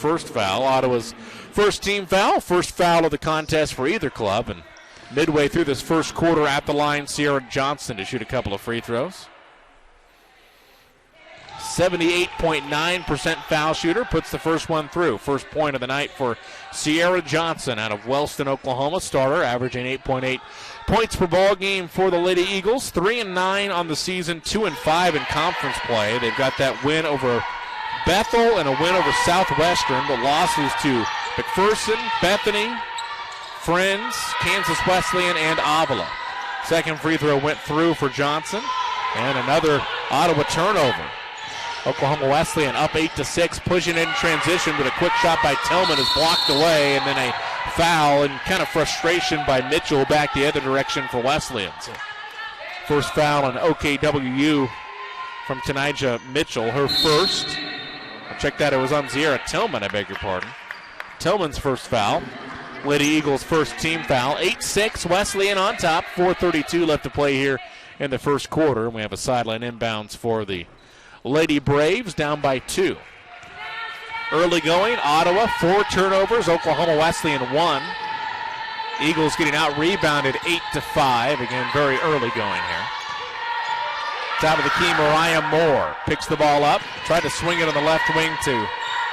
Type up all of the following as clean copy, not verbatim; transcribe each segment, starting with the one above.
first foul. Ottawa's first team foul, first foul of the contest for either club. And midway through this first quarter at the line, Cierra Johnson to shoot a couple of free throws. 78.9% foul shooter, puts the first one through. First point of the night for Cierra Johnson out of Wellston, Oklahoma. Starter, averaging 8.8 points per ball game for the Lady Eagles. 3-9 on the season, 2-5 in conference play. They've got that win over Bethel and a win over Southwestern, but losses to McPherson, Bethany, Friends, Kansas Wesleyan, and Avila. Second free throw went through for Johnson, and another Ottawa turnover. Oklahoma Wesleyan up 8-6, pushing in transition, but a quick shot by Tillman is blocked away, and then a foul and kind of frustration by Mitchell back the other direction for Wesleyan. So first foul on OKWU from Tanija Mitchell, her first. I'll check that, it was on Cierra Tillman, I beg your pardon. Tillman's first foul. Lady Eagles' first team foul. 8-6, Wesleyan on top. 4:32 left to play here in the first quarter. We have a sideline inbounds for the Lady Braves, down by 2. Early going, Ottawa, 4 turnovers. Oklahoma Wesleyan 1. Eagles getting out rebounded 8-5. Again, very early going here. Top of the key, Mariah Moore picks the ball up. Tried to swing it on the left wing to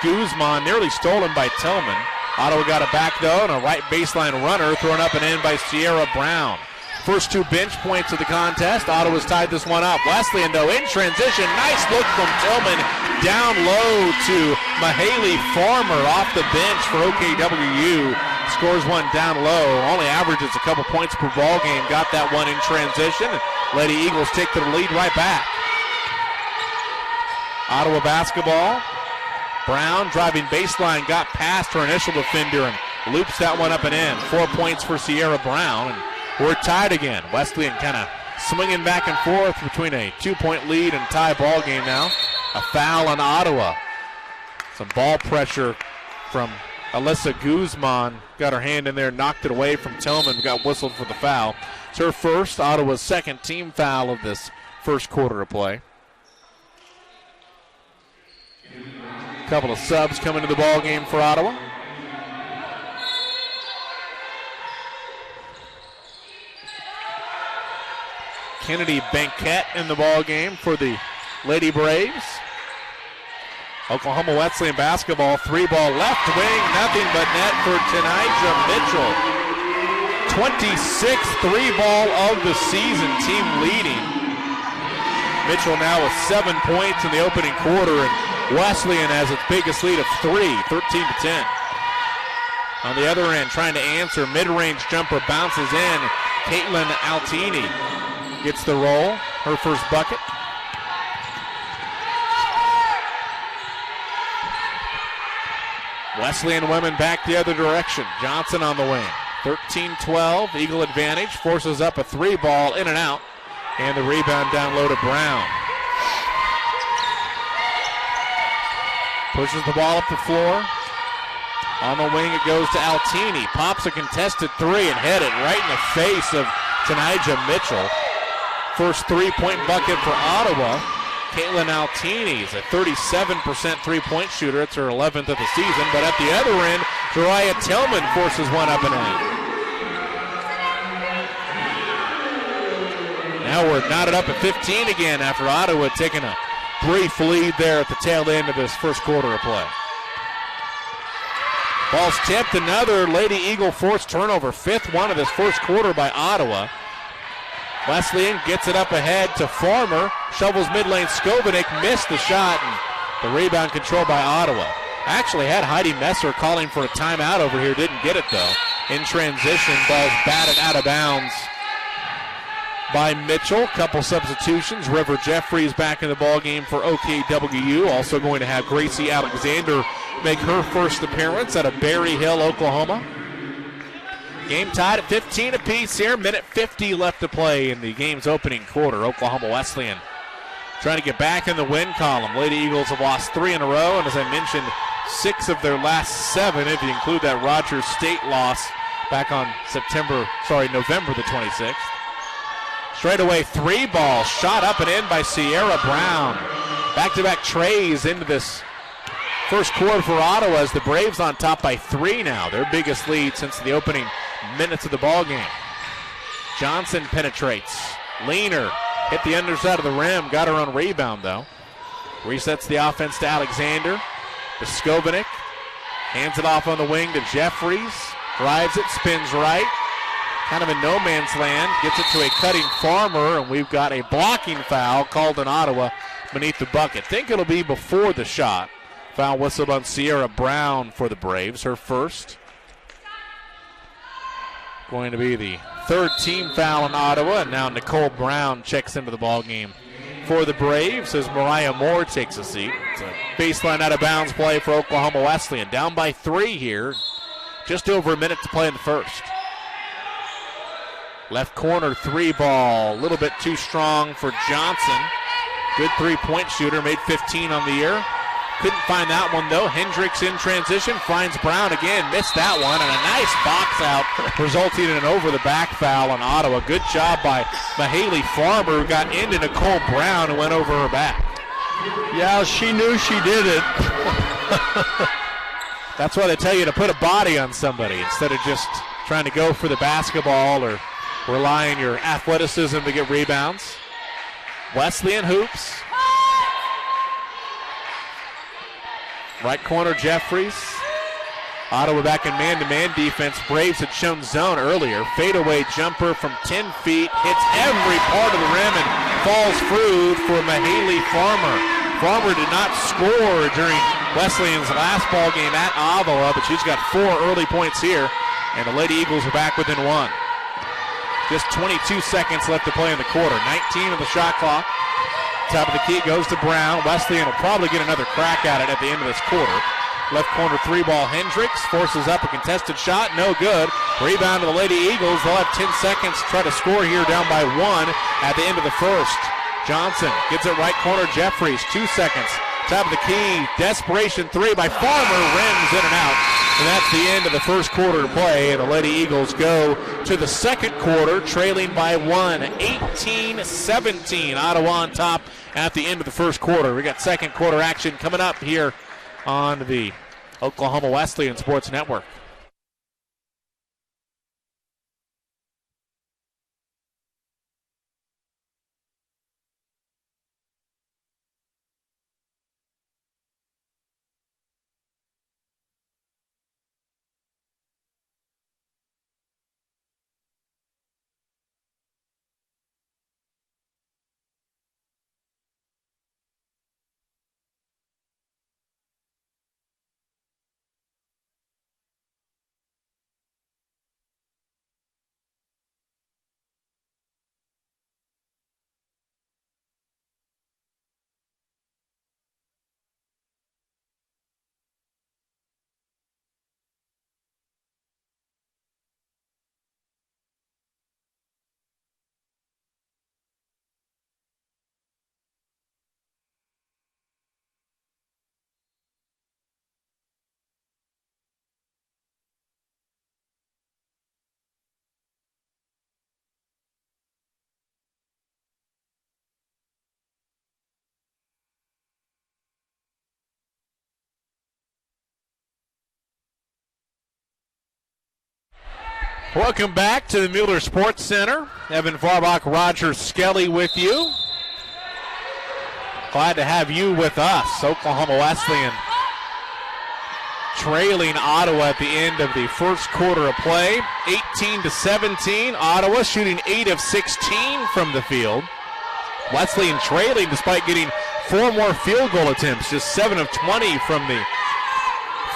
Guzman. Nearly stolen by Tillman. Ottawa got it back, though, and a right baseline runner thrown up and in by Sierra Brown. First 2 bench points of the contest. Ottawa's tied this one up. Wesleyan, though, in transition. Nice look from Tillman. Down low to Mahaley Farmer off the bench for OKWU. Scores one down low. Only averages a couple points per ball game. Got that one in transition. Lady Eagles take the lead right back. Ottawa basketball. Brown driving baseline. Got past her initial defender and loops that one up and in. 4 points for Sierra Brown. And we're tied again. Wesleyan kind of swinging back and forth between a 2-point lead and tie ball game now. A foul on Ottawa. Some ball pressure from Alyssa Guzman. Got her hand in there, knocked it away from Tillman, got whistled for the foul. It's her first, Ottawa's second team foul of this first quarter of play. A couple of subs coming to the ball game for Ottawa. Kennedy Banquette in the ball game for the Lady Braves. Oklahoma Wesleyan basketball, 3-ball left wing, nothing but net for Tanija Mitchell. 26th 3-ball of the season, team leading. Mitchell now with 7 points in the opening quarter, and Wesleyan has its biggest lead of 3, 13-10. On the other end, trying to answer, mid-range jumper bounces in. Caitlin Altini gets the roll, her first bucket. Wesleyan women back the other direction. Johnson on the wing. 13-12, Eagle advantage. Forces up a 3-ball in and out. And the rebound down low to Brown. Pushes the ball up the floor. On the wing it goes to Altini. Pops a contested 3 and hit it right in the face of Tanija Mitchell. First 3-point bucket for Ottawa. Caitlin Altini is a 37% 3-point shooter. It's her 11th of the season. But at the other end, Jariah Tillman forces one up and in. Now we're knotted up at 15 again after Ottawa taking a brief lead there at the tail end of this first quarter of play. Ball's tipped. Another Lady Eagle forced turnover. 5th one of this first quarter by Ottawa. Wesleyan gets it up ahead to Farmer. Shovels mid-lane. Skovanik missed the shot, and the rebound controlled by Ottawa. Actually had Heidi Messer calling for a timeout over here. Didn't get it, though. In transition, ball's batted out of bounds by Mitchell. Couple substitutions. River Jeffries back in the ball game for OKWU. Also going to have Gracie Alexander make her first appearance out of Berry Hill, Oklahoma. Game tied at 15 apiece here. Minute 50 left to play in the game's opening quarter. Oklahoma Wesleyan trying to get back in the win column. Lady Eagles have lost 3 in a row, and as I mentioned, 6 of their last 7, if you include that Rogers State loss back on November the 26th. Straightaway 3-ball shot up and in by Sierra Brown. Back-to-back trays into this First quarter for Ottawa as the Braves on top by 3 now. Their biggest lead since the opening minutes of the ball game. Johnson penetrates. Leaner hit the underside of the rim. Got her own rebound, though. Resets the offense to Alexander. To Skovanik. Hands it off on the wing to Jeffries. Drives it, spins right. Kind of in no man's land. Gets it to a cutting Farmer, and we've got a blocking foul called in Ottawa beneath the bucket. Think it'll be before the shot. Foul whistled on Cierra Brown for the Braves, her first. Going to be the third team foul in Ottawa, and now Nicole Brown checks into the ball game for the Braves as Mariah Moore takes a seat. It's a baseline out of bounds play for Oklahoma Wesleyan. Down by 3 here. Just over a minute to play in the first. Left corner 3 ball. A little bit too strong for Johnson. Good 3-point shooter. Made 15 on the year. Couldn't find that one, though. Hendricks in transition. Finds Brown again. Missed that one. And a nice box out resulting in an over-the-back foul on Ottawa. Good job by Mahaley Farmer, who got into Nicole Brown and went over her back. Yeah, she knew she did it. That's why they tell you to put a body on somebody instead of just trying to go for the basketball or rely on your athleticism to get rebounds. Wesleyan hoops. Right corner, Jeffries. Ottawa back in man-to-man defense. Braves had shown zone earlier. Fadeaway jumper from 10 feet. Hits every part of the rim and falls through for Mahaley Farmer. Farmer did not score during Wesleyan's last ball game at Avila, but she's got 4 early points here, and the Lady Eagles are back within 1. Just 22 seconds left to play in the quarter. 19 on the shot clock. Top of the key goes to Brown. Wesleyan will probably get another crack at it at the end of this quarter. Left corner 3-ball Hendricks forces up a contested shot. No good. Rebound to the Lady Eagles. They'll have 10 seconds to try to score here, down by 1 at the end of the first. Johnson gets it right corner. Jeffries, 2 seconds. Top of the key. Desperation 3 by Farmer. Rims in and out. And that's the end of the first quarter to play. And the Lady Eagles go to the second quarter, trailing by 1, 18-17. Ottawa on top at the end of the first quarter. We got second quarter action coming up here on the Oklahoma Wesleyan Sports Network. Welcome back to the Mueller Sports Center. Evan Farbach, Roger Skelly with you. Glad to have you with us. Oklahoma Wesleyan trailing Ottawa at the end of the first quarter of play. 18-17. Ottawa shooting 8 of 16 from the field. Wesleyan trailing despite getting 4 more field goal attempts. Just 7 of 20 from the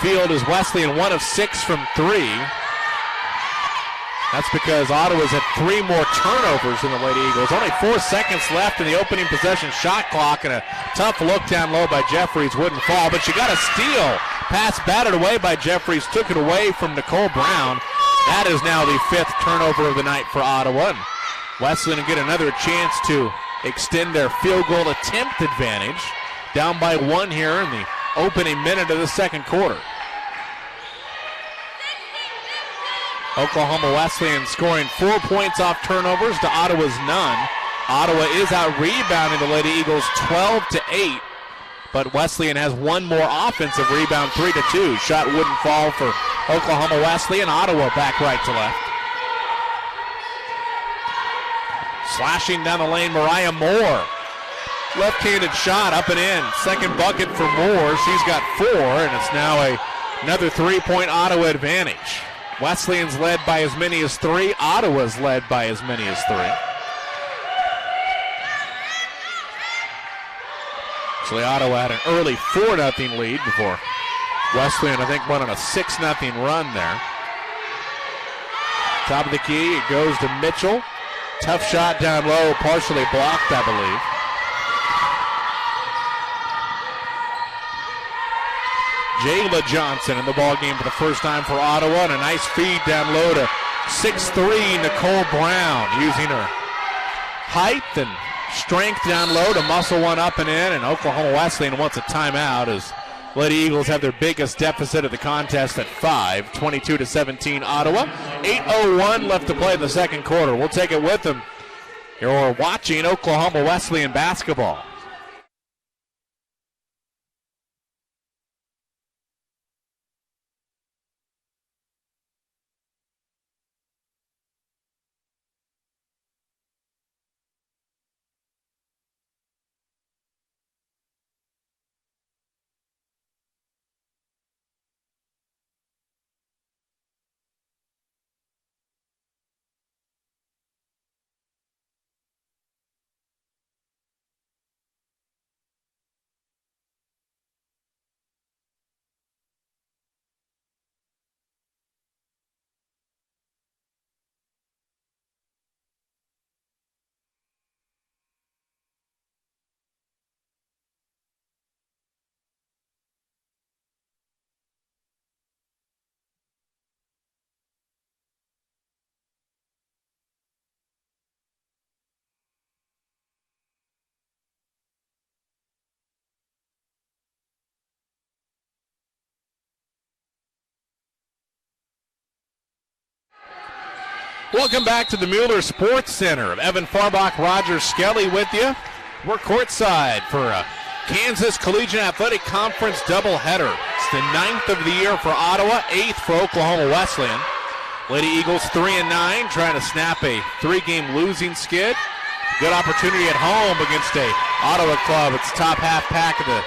field as Wesleyan 1 of 6 from 3. That's because Ottawa's had 3 more turnovers than the Lady Eagles. Only 4 seconds left in the opening possession shot clock, and a tough look down low by Jeffries wouldn't fall, but she got a steal. Pass batted away by Jeffries, took it away from Nicole Brown. That is now the 5th turnover of the night for Ottawa. And Wesleyan will get another chance to extend their field goal attempt advantage. Down by 1 here in the opening minute of the second quarter. Oklahoma Wesleyan scoring 4 points off turnovers to Ottawa's none. Ottawa is out rebounding the Lady Eagles 12-8. but Wesleyan has one more offensive rebound, 3-2. Shot wouldn't fall for Oklahoma Wesleyan. Ottawa back right to left. Slashing down the lane, Mariah Moore. Left-handed shot up and in. Second bucket for Moore. She's got 4, and it's now another 3-point Ottawa advantage. Wesleyan's led by as many as 3. Ottawa's led by as many as 3. So Ottawa had an early 4-0 lead before Wesleyan, I think, went on a 6-0 run there. Top of the key, it goes to Mitchell. Tough shot down low, partially blocked, I believe. Jayla Johnson in the ballgame for the first time for Ottawa, and a nice feed down low to 6'3" Nicole Brown, using her height and strength down low to muscle one up and in, and Oklahoma Wesleyan wants a timeout as Lady Eagles have their biggest deficit of the contest at 5, 22-17 Ottawa. 8:01 left to play in the second quarter. We'll take it with them. You're watching Oklahoma Wesleyan basketball. Welcome back to the Mueller Sports Center. Evan Farbach, Roger Skelly with you. We're courtside for a Kansas Collegiate Athletic Conference doubleheader. It's the 9th of the year for Ottawa, 8th for Oklahoma Wesleyan. Lady Eagles 3-9, trying to snap a 3-game losing skid. Good opportunity at home against a Ottawa club. It's top half pack of the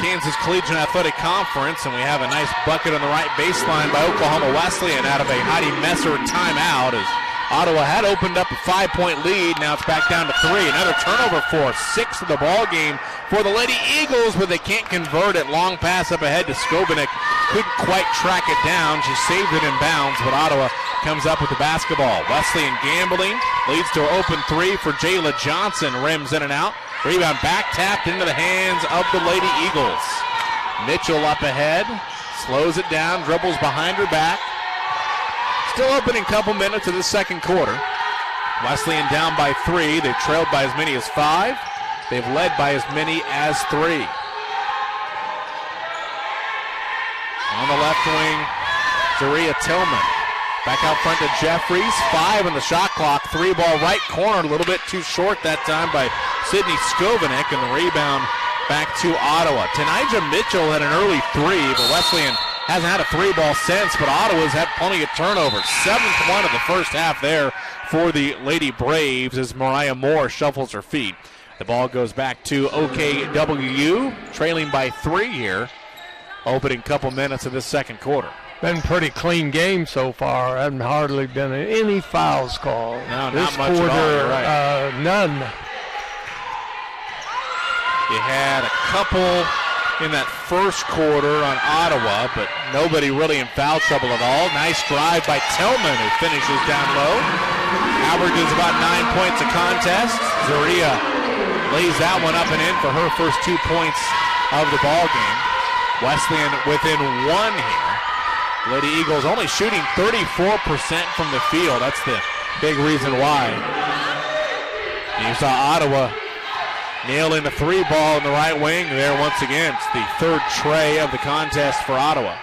Kansas Collegiate Athletic Conference, and we have a nice bucket on the right baseline by Oklahoma Wesleyan out of a Heidi Messer timeout as Ottawa had opened up a 5-point lead. Now it's back down to 3. Another turnover force, 6th of the ball game for the Lady Eagles, but they can't convert it. Long pass up ahead to Skovanek. Couldn't quite track it down. She saved it in bounds, but Ottawa comes up with the basketball. Wesleyan gambling leads to an open 3 for Jayla Johnson. Rims in and out. Rebound back tapped into the hands of the Lady Eagles. Mitchell up ahead, slows it down, dribbles behind her back. Still opening a couple minutes of the second quarter. Wesleyan down by 3. They've trailed by as many as 5. They've led by as many as 3. On the left wing, Zaria Tillman. Back out front to Jeffries. 5 on the shot clock. 3-ball right corner. A little bit too short that time by Sydney Skovanek. And the rebound back to Ottawa. Tanija Mitchell had an early 3, but Wesleyan hasn't had a 3-ball since, but Ottawa's had plenty of turnovers. 7th one of the first half there for the Lady Braves as Mariah Moore shuffles her feet. The ball goes back to OKWU, trailing by 3 here. Opening couple minutes of this second quarter. Been pretty clean game so far. Haven't hardly been any fouls called. No, this not much quarter, at all. You're right. None. You had a couple in that first quarter on Ottawa, but nobody really in foul trouble at all. Nice drive by Tillman, who finishes down low. Averages about 9 points a contest. Zaria lays that one up and in for her first 2 points of the ball game. Wesleyan within 1 here. Lady Eagles only shooting 34% from the field. That's the big reason why. You saw Ottawa nailing the 3-ball in the right wing there once again. It's the 3rd tray of the contest for Ottawa.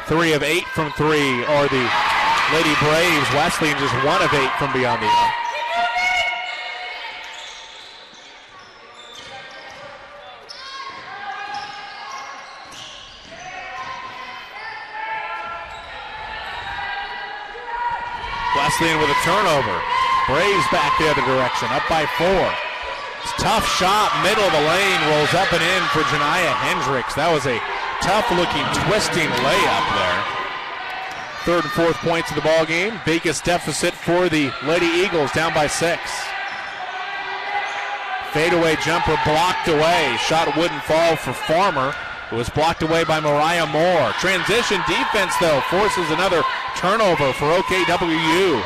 3 of 8 from 3 are the Lady Braves. Wesleyan just 1 of 8 from beyond the arc. Wesleyan with a turnover. Braves back the other direction, up by 4. It's a tough shot, middle of the lane, rolls up and in for Janiyah Hendricks. That was a tough-looking, twisting layup there. Third and fourth points of the ball game. Biggest deficit for the Lady Eagles, down by 6. Fadeaway jumper blocked away. Shot wouldn't fall for Farmer. It was blocked away by Mariah Moore. Transition defense, though, forces another turnover for OKWU.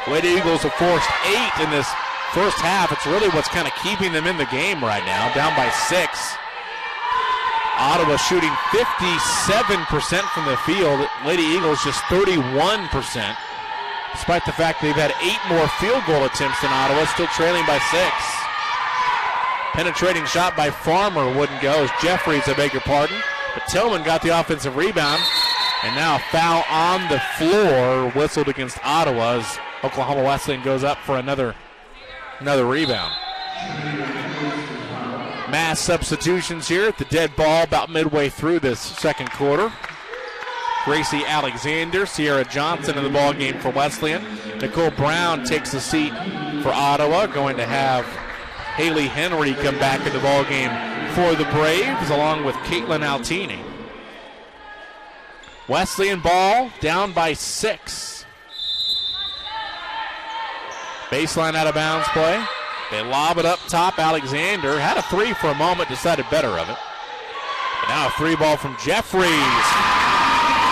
Lady Eagles have forced 8 in this first half. It's really what's kind of keeping them in the game right now, down by 6. Ottawa shooting 57% from the field. Lady Eagles just 31%. Despite the fact they've had 8 more field goal attempts than Ottawa, still trailing by 6. Penetrating shot by Farmer wouldn't go. As Jeffries, I beg your pardon. But Tillman got the offensive rebound. And now a foul on the floor whistled against Ottawa as Oklahoma Wesleyan goes up for another rebound. Mass substitutions here at the dead ball about midway through this second quarter. Gracie Alexander, Cierra Johnson in the ball game for Wesleyan. Nicole Brown takes the seat for Ottawa. Going to have Haley Henry come back in the ball game for the Braves, along with Caitlin Altini. Wesleyan ball down by 6. Baseline out of bounds play. They lob it up top. Alexander had a 3 for a moment, decided better of it. But now a 3 ball from Jeffries.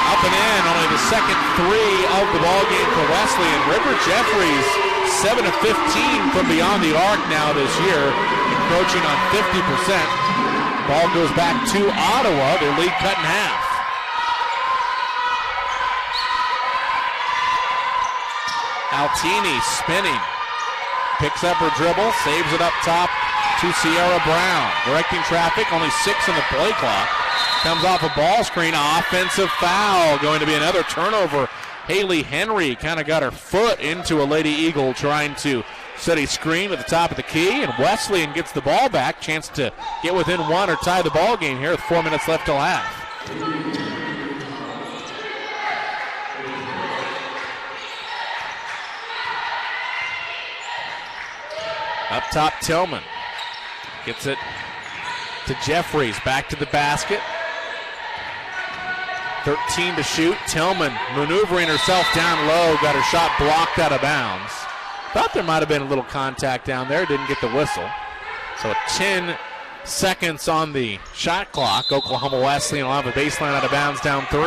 Up and in, only the second 3 of the ball game for Wesleyan. River Jeffries, 7 of 15 from beyond the arc now this year, encroaching on 50%. Ball goes back to Ottawa. Their lead cut in half. Altini spinning. Picks up her dribble, saves it up top to Sierra Brown. Directing traffic, only 6 on the play clock. Comes off a ball screen, offensive foul. Going to be another turnover. Haley Henry kind of got her foot into a Lady Eagle trying to set a screen at the top of the key, and Wesleyan gets the ball back. Chance to get within 1 or tie the ball game here with 4 minutes left till half. Up top, Tillman gets it to Jeffries. Back to the basket. 13 to shoot. Tillman maneuvering herself down low. Got her shot blocked out of bounds. Thought there might have been a little contact down there. Didn't get the whistle. So 10 seconds on the shot clock. Oklahoma Wesleyan will have a baseline out of bounds, down 3.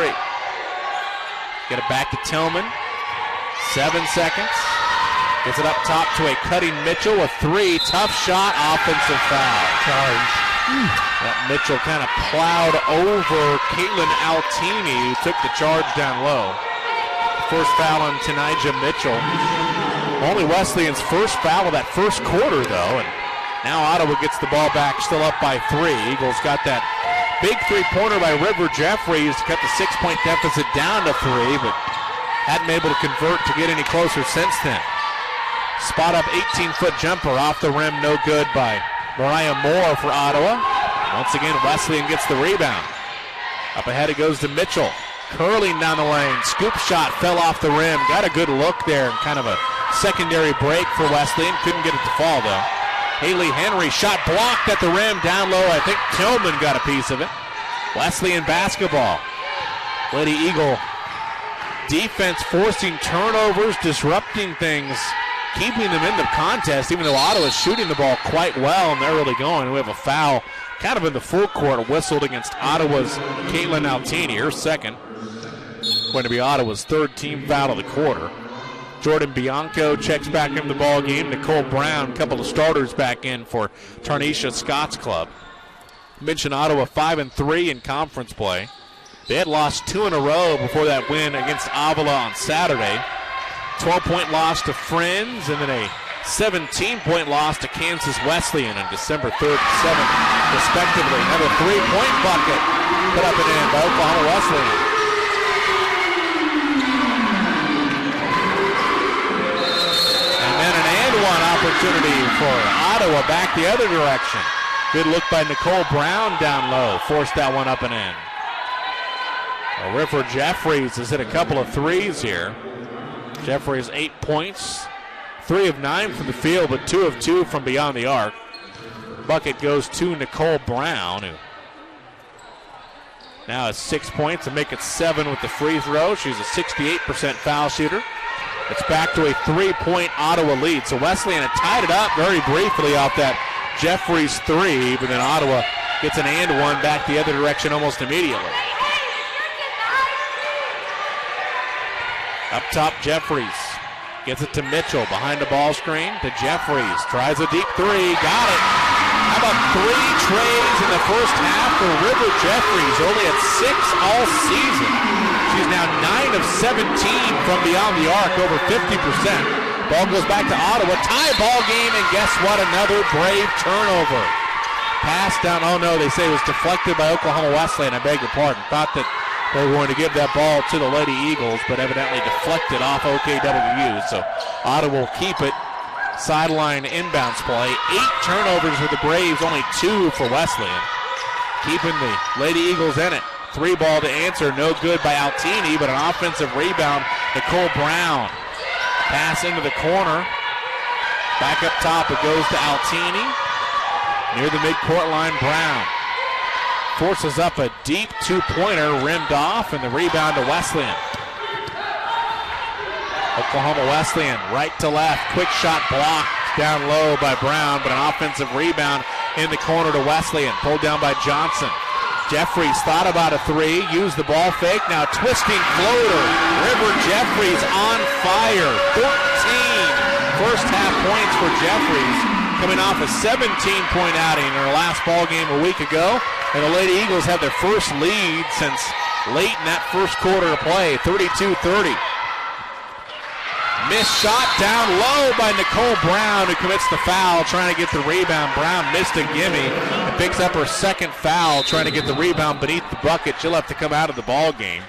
Get it back to Tillman. 7 seconds. Gets it up top to a cutting Mitchell. A 3. Tough shot. Offensive foul. That Mitchell kind of plowed over Caitlin Altini, who took the charge down low. First foul on Tanijah Mitchell. Only Wesleyan's first foul of that first quarter, though. And now Ottawa gets the ball back, still up by 3. Eagles got that big 3-pointer by River Jeffries to cut the 6-point deficit down to 3, but hadn't been able to convert to get any closer since then. Spot up 18-foot jumper off the rim, no good by Mariah Moore for Ottawa. Once again, Wesleyan gets the rebound. Up ahead it goes to Mitchell. Curling down the lane. Scoop shot fell off the rim. Got a good look there and kind of a secondary break for Wesleyan. Couldn't get it to fall, though. Haley Henry shot blocked at the rim down low. I think Tillman got a piece of it. Wesleyan basketball. Lady Eagle defense forcing turnovers, disrupting things, keeping them in the contest, even though Ottawa's shooting the ball quite well and they're really going. We have a foul kind of in the full court whistled against Ottawa's Caitlin Altini, her second. Going to be Ottawa's third team foul of the quarter. Jordan Bianco checks back in the ball game. Nicole Brown, a couple of starters back in for Tarnisha Scott's club. Mentioned Ottawa 5-3 in conference play. They had lost 2 in a row before that win against Avila on Saturday. 12-point loss to Friends, and then a 17-point loss to Kansas Wesleyan on December 3rd and 7th, respectively. Another 3-point bucket put up and in by Oklahoma Wesleyan. And then an and-one opportunity for Ottawa back the other direction. Good look by Nicole Brown down low. Forced that one up and in. River Jeffries has hit a couple of threes here. Jeffries 8 points, 3 of 9 from the field, but 2 of 2 from beyond the arc. Bucket goes to Nicole Brown, who now has 6 points to make it 7 with the free throw. She's a 68% foul shooter. It's back to a 3-point Ottawa lead. So Wesleyan had tied it up very briefly off that Jeffries 3, but then Ottawa gets an and one back the other direction almost immediately. Up top, Jeffries gets it to Mitchell behind the ball screen to Jeffries. Tries a deep 3, got it. How about 3 trays in the first half for River Jeffries, only at 6 all season. She's now 9 of 17 from beyond the arc, over 50%. Ball goes back to Ottawa, tie ball game, and guess what? Another Brave turnover. Pass down, oh no, they say it was deflected by Oklahoma Wesleyan, I beg your pardon. Thought that they were going to give that ball to the Lady Eagles, but evidently deflected off OKWU, so Ottawa will keep it. Sideline inbounds play. 8 turnovers for the Braves, only 2 for Wesleyan. Keeping the Lady Eagles in it. 3 ball to answer, no good by Altini, but an offensive rebound. Nicole Brown. Pass into the corner. Back up top, it goes to Altini. Near the midcourt line, Brown. Forces up a deep 2-pointer, rimmed off, and the rebound to Wesleyan. Oklahoma Wesleyan, right to left. Quick shot blocked down low by Brown, but an offensive rebound in the corner to Wesleyan. Pulled down by Johnson. Jeffries thought about a 3, used the ball fake, now twisting floater. River Jeffries on fire. 14 first half points for Jeffries, coming off a 17-point outing in her last ball game a week ago. And the Lady Eagles have their first lead since late in that first quarter of play, 32-30. Missed shot down low by Nicole Brown, who commits the foul, trying to get the rebound. Brown missed a gimme and picks up her second foul, trying to get the rebound beneath the bucket. She'll have to come out of the ball game.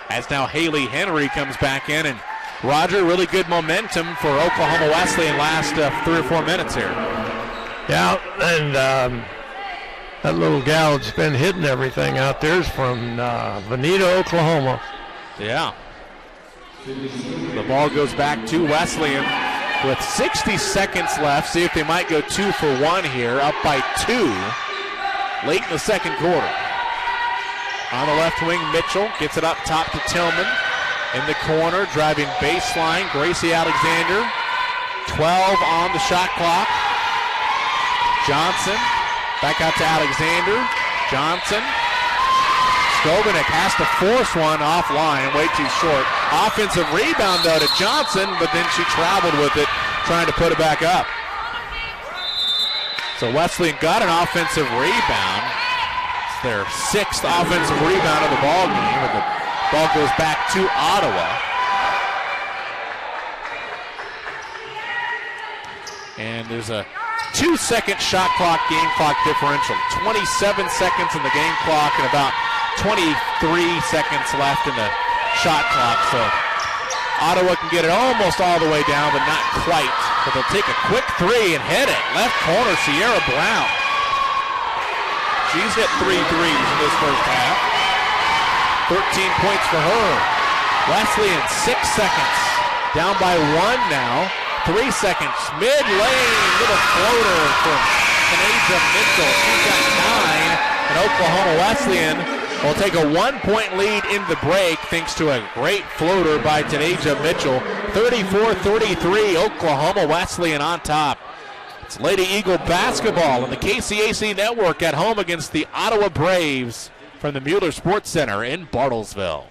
As now Haley Henry comes back in, and Roger, really good momentum for Oklahoma Wesleyan last 3 or 4 minutes here. Yeah, and that little gal that's been hitting everything out there is from Veneta, Oklahoma. Yeah. The ball goes back to Wesleyan with 60 seconds left. See if they might go 2 for 1 here. Up by 2 late in the second quarter. On the left wing, Mitchell gets it up top to Tillman. In the corner, driving baseline, Gracie Alexander. 12 on the shot clock. Johnson back out to Alexander. Johnson. Skovanec has to force one offline, way too short. Offensive rebound, though, to Johnson, but then she traveled with it, trying to put it back up. So Wesleyan got an offensive rebound. It's their 6th offensive rebound of the ball game, and the ball goes back to Ottawa. And there's a 2-second shot clock, game clock differential. 27 seconds in the game clock and about 23 seconds left in the shot clock. So Ottawa can get it almost all the way down, but not quite. But they'll take a quick 3 and hit it. Left corner, Cierra Brown. She's hit 3 threes in this first half. 13 points for her. Wesleyan, 6 seconds. Down by 1 now. 3 seconds. Mid-lane, little floater from Kanaja Mitchell. She's got 9. And Oklahoma Wesleyan will take a 1-point lead in the break thanks to a great floater by Tanaja Mitchell. 34-33, Oklahoma Wesleyan on top. It's Lady Eagle basketball on the KCAC network at home against the Ottawa Braves from the Mueller Sports Center in Bartlesville.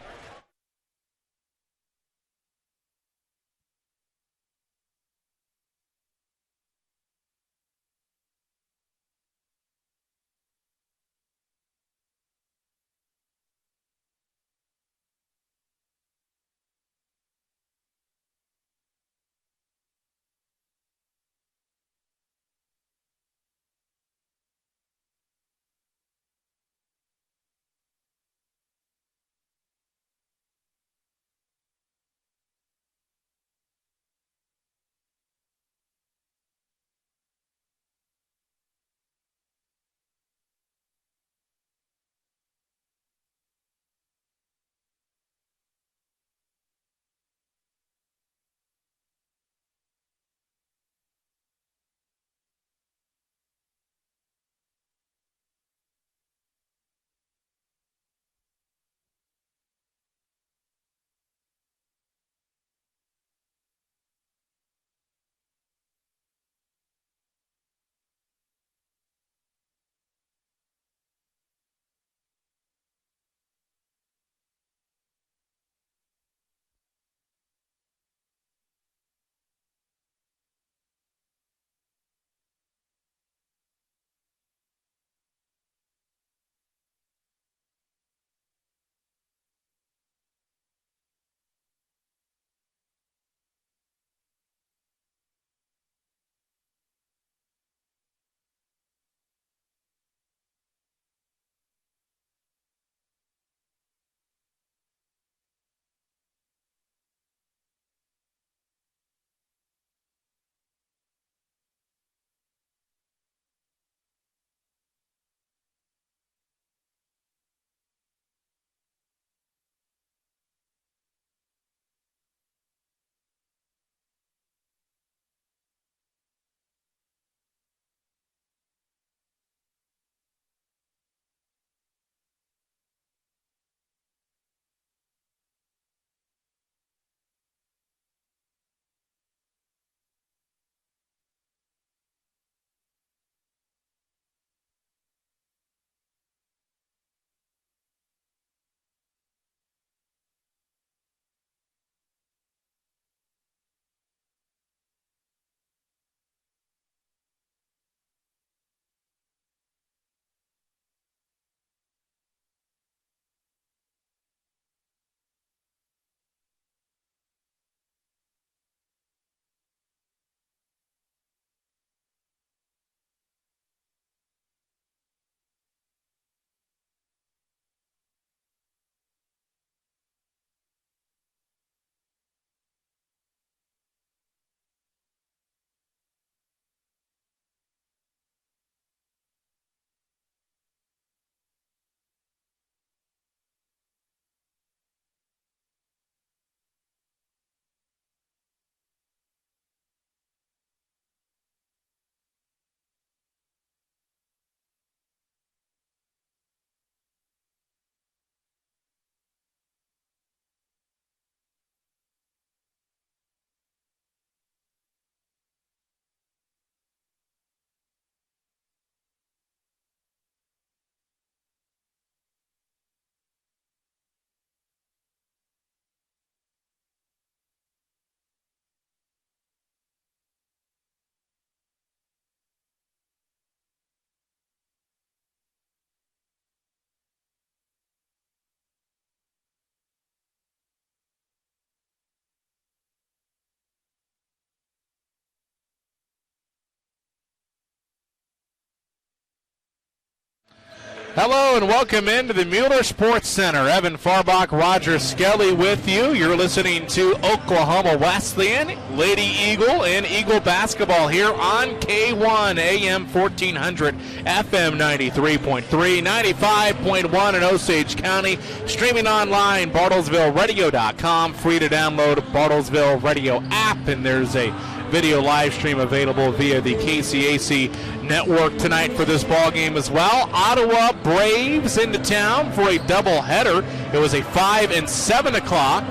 Hello and welcome into the Mueller Sports Center. Evan Farbach, Roger Skelly with you. You're listening to Oklahoma Wesleyan, Lady Eagle, and Eagle basketball here on K1, AM 1400, FM 93.3, 95.1 in Osage County. Streaming online, BartlesvilleRadio.com. Free to download Bartlesville Radio app, and there's a video live stream available via the KCAC network tonight for this ball game as well. Ottawa Braves into town for a doubleheader. It was a 5 and 7 o'clock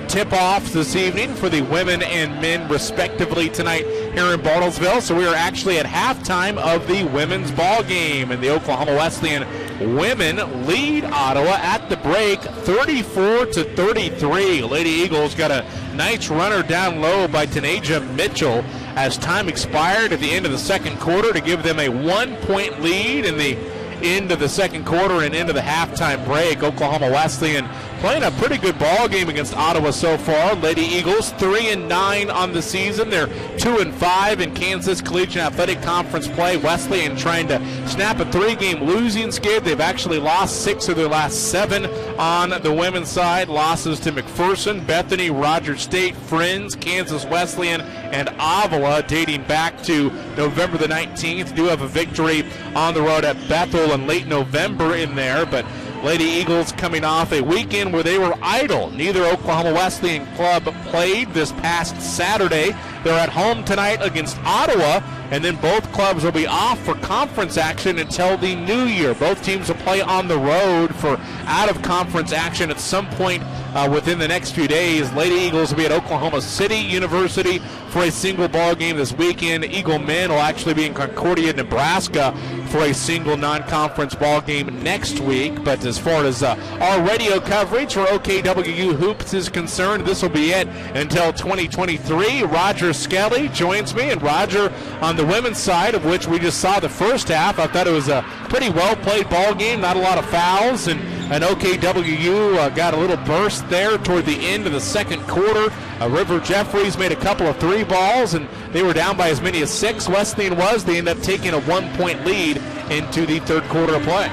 tip-off this evening for the women and men respectively tonight here in Bartlesville. So we are actually at halftime of the women's ball game, and the Oklahoma Wesleyan women lead Ottawa at the break 34-33. Lady Eagles got a nice runner down low by Tanaja Mitchell as time expired at the end of the second quarter to give them a 1-point lead in the end of the second quarter and into the halftime break. Oklahoma Wesleyan playing a pretty good ball game against Ottawa so far. Lady Eagles 3-9 on the season. They're 2-5 in Kansas Collegiate Athletic Conference play. Wesleyan trying to snap a 3-game losing skid. They've actually lost 6 of their last 7 on the women's side. Losses to McPherson, Bethany, Rogers State, Friends, Kansas Wesleyan, and Avila dating back to November the 19th. Do have a victory on the road at Bethel in late November in there, but Lady Eagles coming off a weekend where they were idle. Neither Oklahoma Wesleyan club played this past Saturday. They're at home tonight against Ottawa, and then both clubs will be off for conference action until the new year. Both teams will play on the road for out-of-conference action at some point within the next few days. Lady Eagles will be at Oklahoma City University for a single ball game this weekend. Eagle men will actually be in Concordia, Nebraska for a single non-conference ball game next week. But as far as our radio coverage for OKWU Hoops is concerned, this will be it until 2023. Roger Skelly joins me, and Roger, on the women's side, of which we just saw the first half, I thought it was a pretty well-played ball game, not a lot of fouls, and OKWU got a little burst there toward the end of the second quarter. River Jeffries made a couple of 3 balls, and they were down by as many as 6. Wesleyan was. They ended up taking a 1-point lead into the third quarter of play.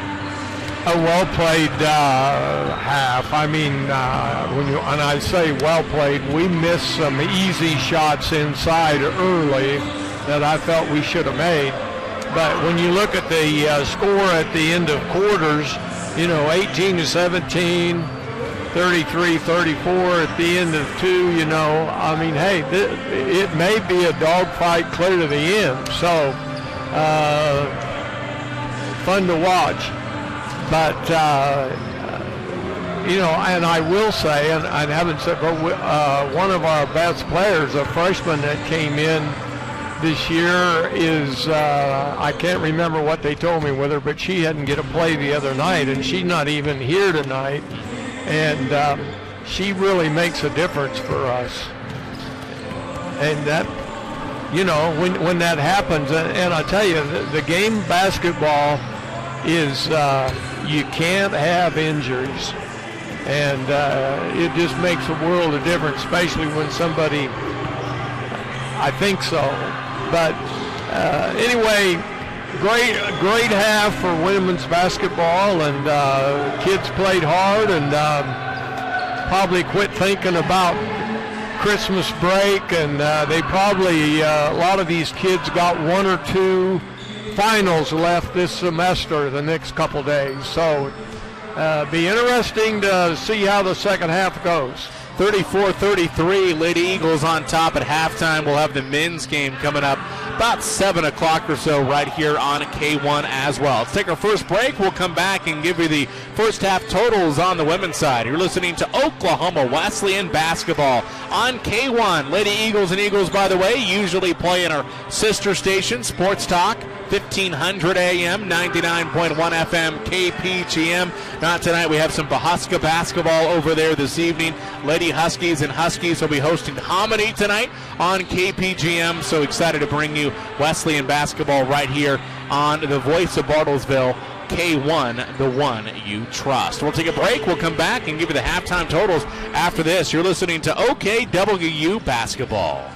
A well-played half. I mean, and I say well-played, we missed some easy shots inside early that I felt we should have made. But when you look at the score at the end of quarters, 18-17, 33-34 at the end of 2, I mean, hey, it may be a dogfight clear to the end. So, fun to watch. But, and I will say, and I haven't said, but one of our best players, a freshman that came in this year is, I can't remember what they told me with her, but she hadn't get a play the other night, and she's not even here tonight. And she really makes a difference for us. And that, when that happens, and I tell you, the game of basketball is you can't have injuries. And it just makes a world of difference, especially when somebody, I think so. But anyway, great half for women's basketball, and kids played hard and probably quit thinking about Christmas break, and they probably, a lot of these kids got 1 or 2 finals left this semester the next couple days. So be interesting to see how the second half goes. 34-33, Lady Eagles on top at halftime. We'll have the men's game coming up about 7 o'clock or so right here on K1 as well. Let's take our first break. We'll come back and give you the first half totals on the women's side. You're listening to Oklahoma Wesleyan basketball on K1. Lady Eagles and Eagles, by the way, usually play in our sister station, Sports Talk, 1500 AM, 99.1 FM, KPGM. Not tonight. We have some Pahuska basketball over there this evening. Lady Huskies and Huskies will be hosting Hominy tonight on KPGM. So excited to bring you Wesleyan basketball right here on the voice of Bartlesville, K1, the one you trust. We'll take a break. We'll come back and give you the halftime totals after this. You're listening to OKWU basketball.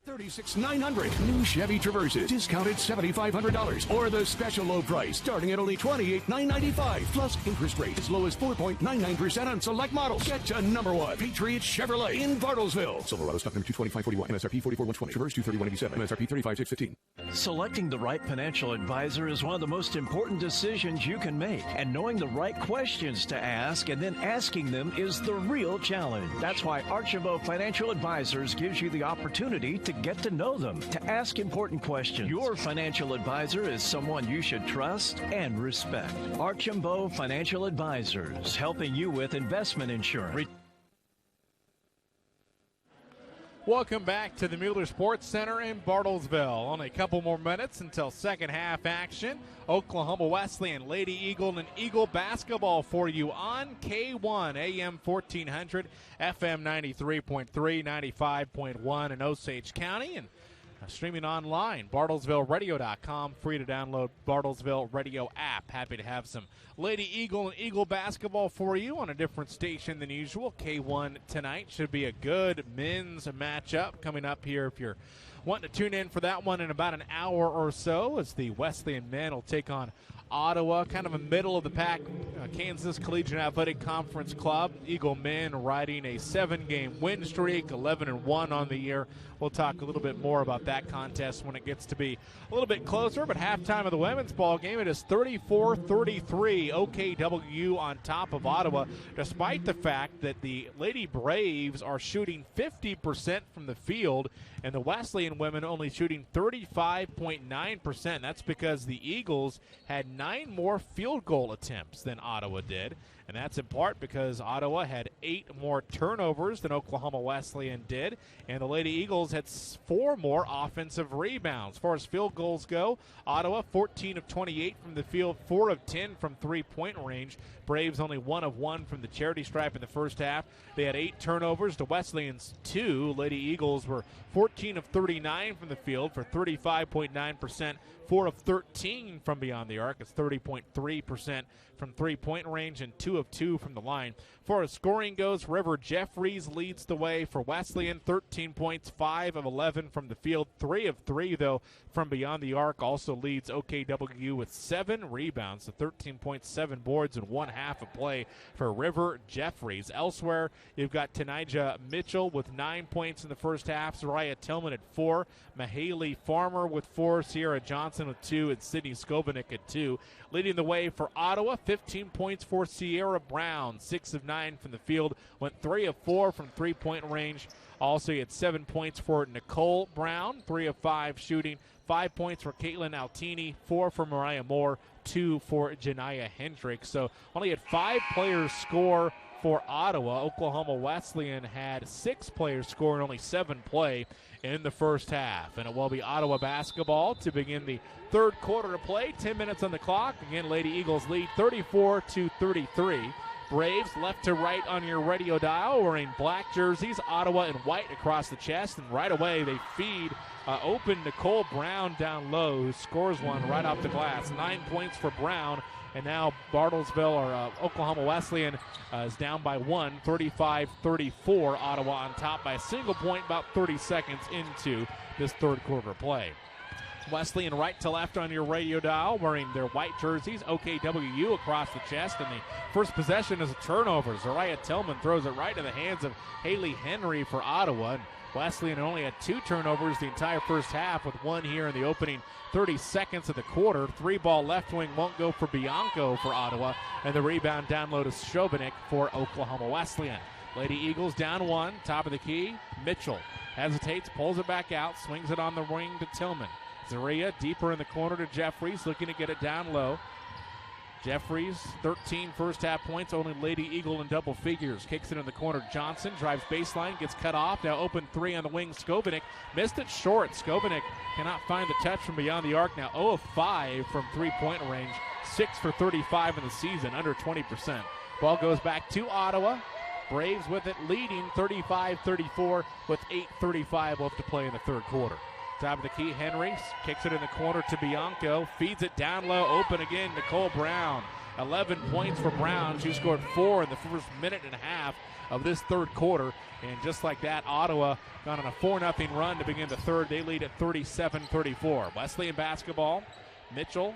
$36,900. New Chevy Traverses, discounted $7,500. Or the special low price, starting at only $28,995. Plus interest rate as low as 4.99% on select models. Get to number one, Patriot Chevrolet in Bartlesville. Silverado stock number 22541. MSRP 44,120. Traverse 23187. MSRP 35,615. Selecting the right financial advisor is one of the most important decisions you can make. And knowing the right questions to ask and then asking them is the real challenge. That's why Archambault Financial Advisors gives you the opportunity to get to know them, to ask important questions. Your financial advisor is someone you should trust and respect. Archambault Financial Advisors, helping you with investment insurance. Welcome back to the Mueller Sports Center in Bartlesville. Only a couple more minutes until second half action. Oklahoma Wesleyan, Lady Eagle, and Eagle basketball for you on K1, AM 1400, FM 93.3, 95.1 in Osage County, and streaming online, BartlesvilleRadio.com. Free to download Bartlesville Radio app. Happy to have some Lady Eagle and Eagle basketball for you on a different station than usual. K1 tonight should be a good men's matchup coming up here if you're wanting to tune in for that one in about an hour or so, as the Wesleyan men will take on Ottawa, kind of a middle-of-the-pack Kansas Collegiate Athletic Conference club. Eagle men riding a 7-game win streak, 11-1 on the year. We'll talk a little bit more about that contest when it gets to be a little bit closer. But halftime of the women's ball game, it is 34-33. OKWU on top of Ottawa, despite the fact that the Lady Braves are shooting 50% from the field, and the Wesleyan women only shooting 35.9%. That's because the Eagles had 9 more field goal attempts than Ottawa did, and that's in part because Ottawa had 8 more turnovers than Oklahoma Wesleyan did, and the Lady Eagles had 4 more offensive rebounds. As far as field goals go, Ottawa 14 of 28 from the field, 4 of 10 from three-point range. Braves only 1 of 1 from the charity stripe in the first half. They had 8 turnovers to Wesleyan's 2. Lady Eagles were 14 of 39 from the field for 35.9%, 4 of 13 from beyond the arc. It's 30.3% from three-point range and 2 of 2 from the line. As far as scoring goes, River Jeffries leads the way for Wesleyan, 13 points, 5 of 11 from the field, 3 of 3, though, from beyond the arc. Also leads OKWU with 7 rebounds, so 13.7 boards and 1 half of play for River Jeffries. Elsewhere, you've got Tanija Mitchell with 9 points in the first half, Zariah Tillman at 4, Mahaley Farmer with 4, Cierra Johnson with 2, and Sydney Skovanik at 2. Leading the way for Ottawa, 15 points for Sierra Brown, 6 of 9 from the field, went 3 of 4 from three-point range. Also, he had 7 points for Nicole Brown, 3 of 5 shooting, 5 points for Caitlin Altini, 4 for Mariah Moore, 2 for Janiyah Hendricks. So only had 5 players score for Ottawa. Oklahoma Wesleyan had 6 players score and only 7 play in the first half. And it will be Ottawa basketball to begin the third quarter of play. 10 minutes on the clock. Again, Lady Eagles lead 34-33. Braves left to right on your radio dial, wearing black jerseys, Ottawa in white across the chest, and right away they feed open Nicole Brown down low, who scores one right off the glass. 9 points for Brown, and now Bartlesville, or Oklahoma Wesleyan, is down by 1, 35-34. Ottawa on top by a single point about 30 seconds into this third quarter play. Wesleyan right to left on your radio dial, wearing their white jerseys, OKWU across the chest, and the first possession is a turnover. Zariah Tillman throws it right in the hands of Haley Henry for Ottawa. And Wesleyan only had 2 turnovers the entire first half, with 1 here in the opening 30 seconds of the quarter. 3-ball left wing won't go for Bianco for Ottawa, and the rebound down low to Skovanik for Oklahoma Wesleyan. Lady Eagles down 1, top of the key. Mitchell hesitates, pulls it back out, swings it on the wing to Tillman. Zaria deeper in the corner to Jeffries, looking to get it down low. Jeffries, 13 first half points, only Lady Eagle in double figures. Kicks it in the corner. Johnson drives baseline, gets cut off. Now open 3 on the wing. Skovanik missed it short. Skovanik cannot find the touch from beyond the arc. Now 0 of 5 from three-point range. 6 for 35 in the season, under 20%. Ball goes back to Ottawa. Braves with it, leading 35-34 with 8:35 left to play in the third quarter. Top of the key, Henry kicks it in the corner to Bianco, feeds it down low, open again, Nicole Brown. 11 points for Brown. She scored 4 in the first minute and a half of this third quarter. And just like that, Ottawa got on a 4-0 run to begin the third. They lead at 37-34. Wesleyan basketball. Mitchell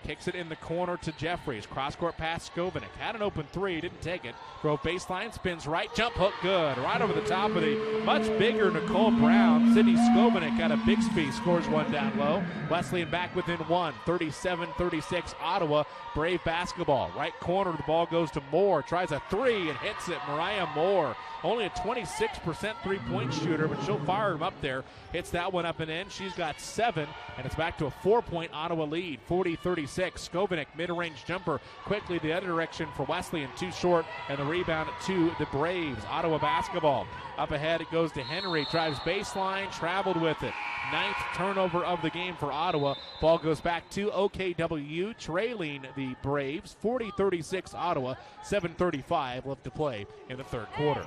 kicks it in the corner to Jeffries. Cross-court pass, Skovanec. Had an open three, didn't take it. Drove baseline, spins right, jump hook, good. Right over the top of the much bigger Nicole Brown. Sydney Skovanec at a big speed, scores one down low. Wesleyan back within one, 37-36, Ottawa. Brave basketball. Right corner, the ball goes to Moore. Tries a three and hits it. Mariah Moore, only a 26% three-point shooter, but she'll fire him up there. Hits that one up and in. She's got 7, and it's back to a 4-point Ottawa lead, 40-36. Skovanec, mid-range jumper, quickly the other direction for Wesleyan, too short, and the rebound to the Braves. Ottawa basketball. Up ahead, it goes to Henry, drives baseline, traveled with it. 9th turnover of the game for Ottawa. Ball goes back to OKWU, trailing the Braves, 40-36 Ottawa, 7:35 left to play in the third quarter.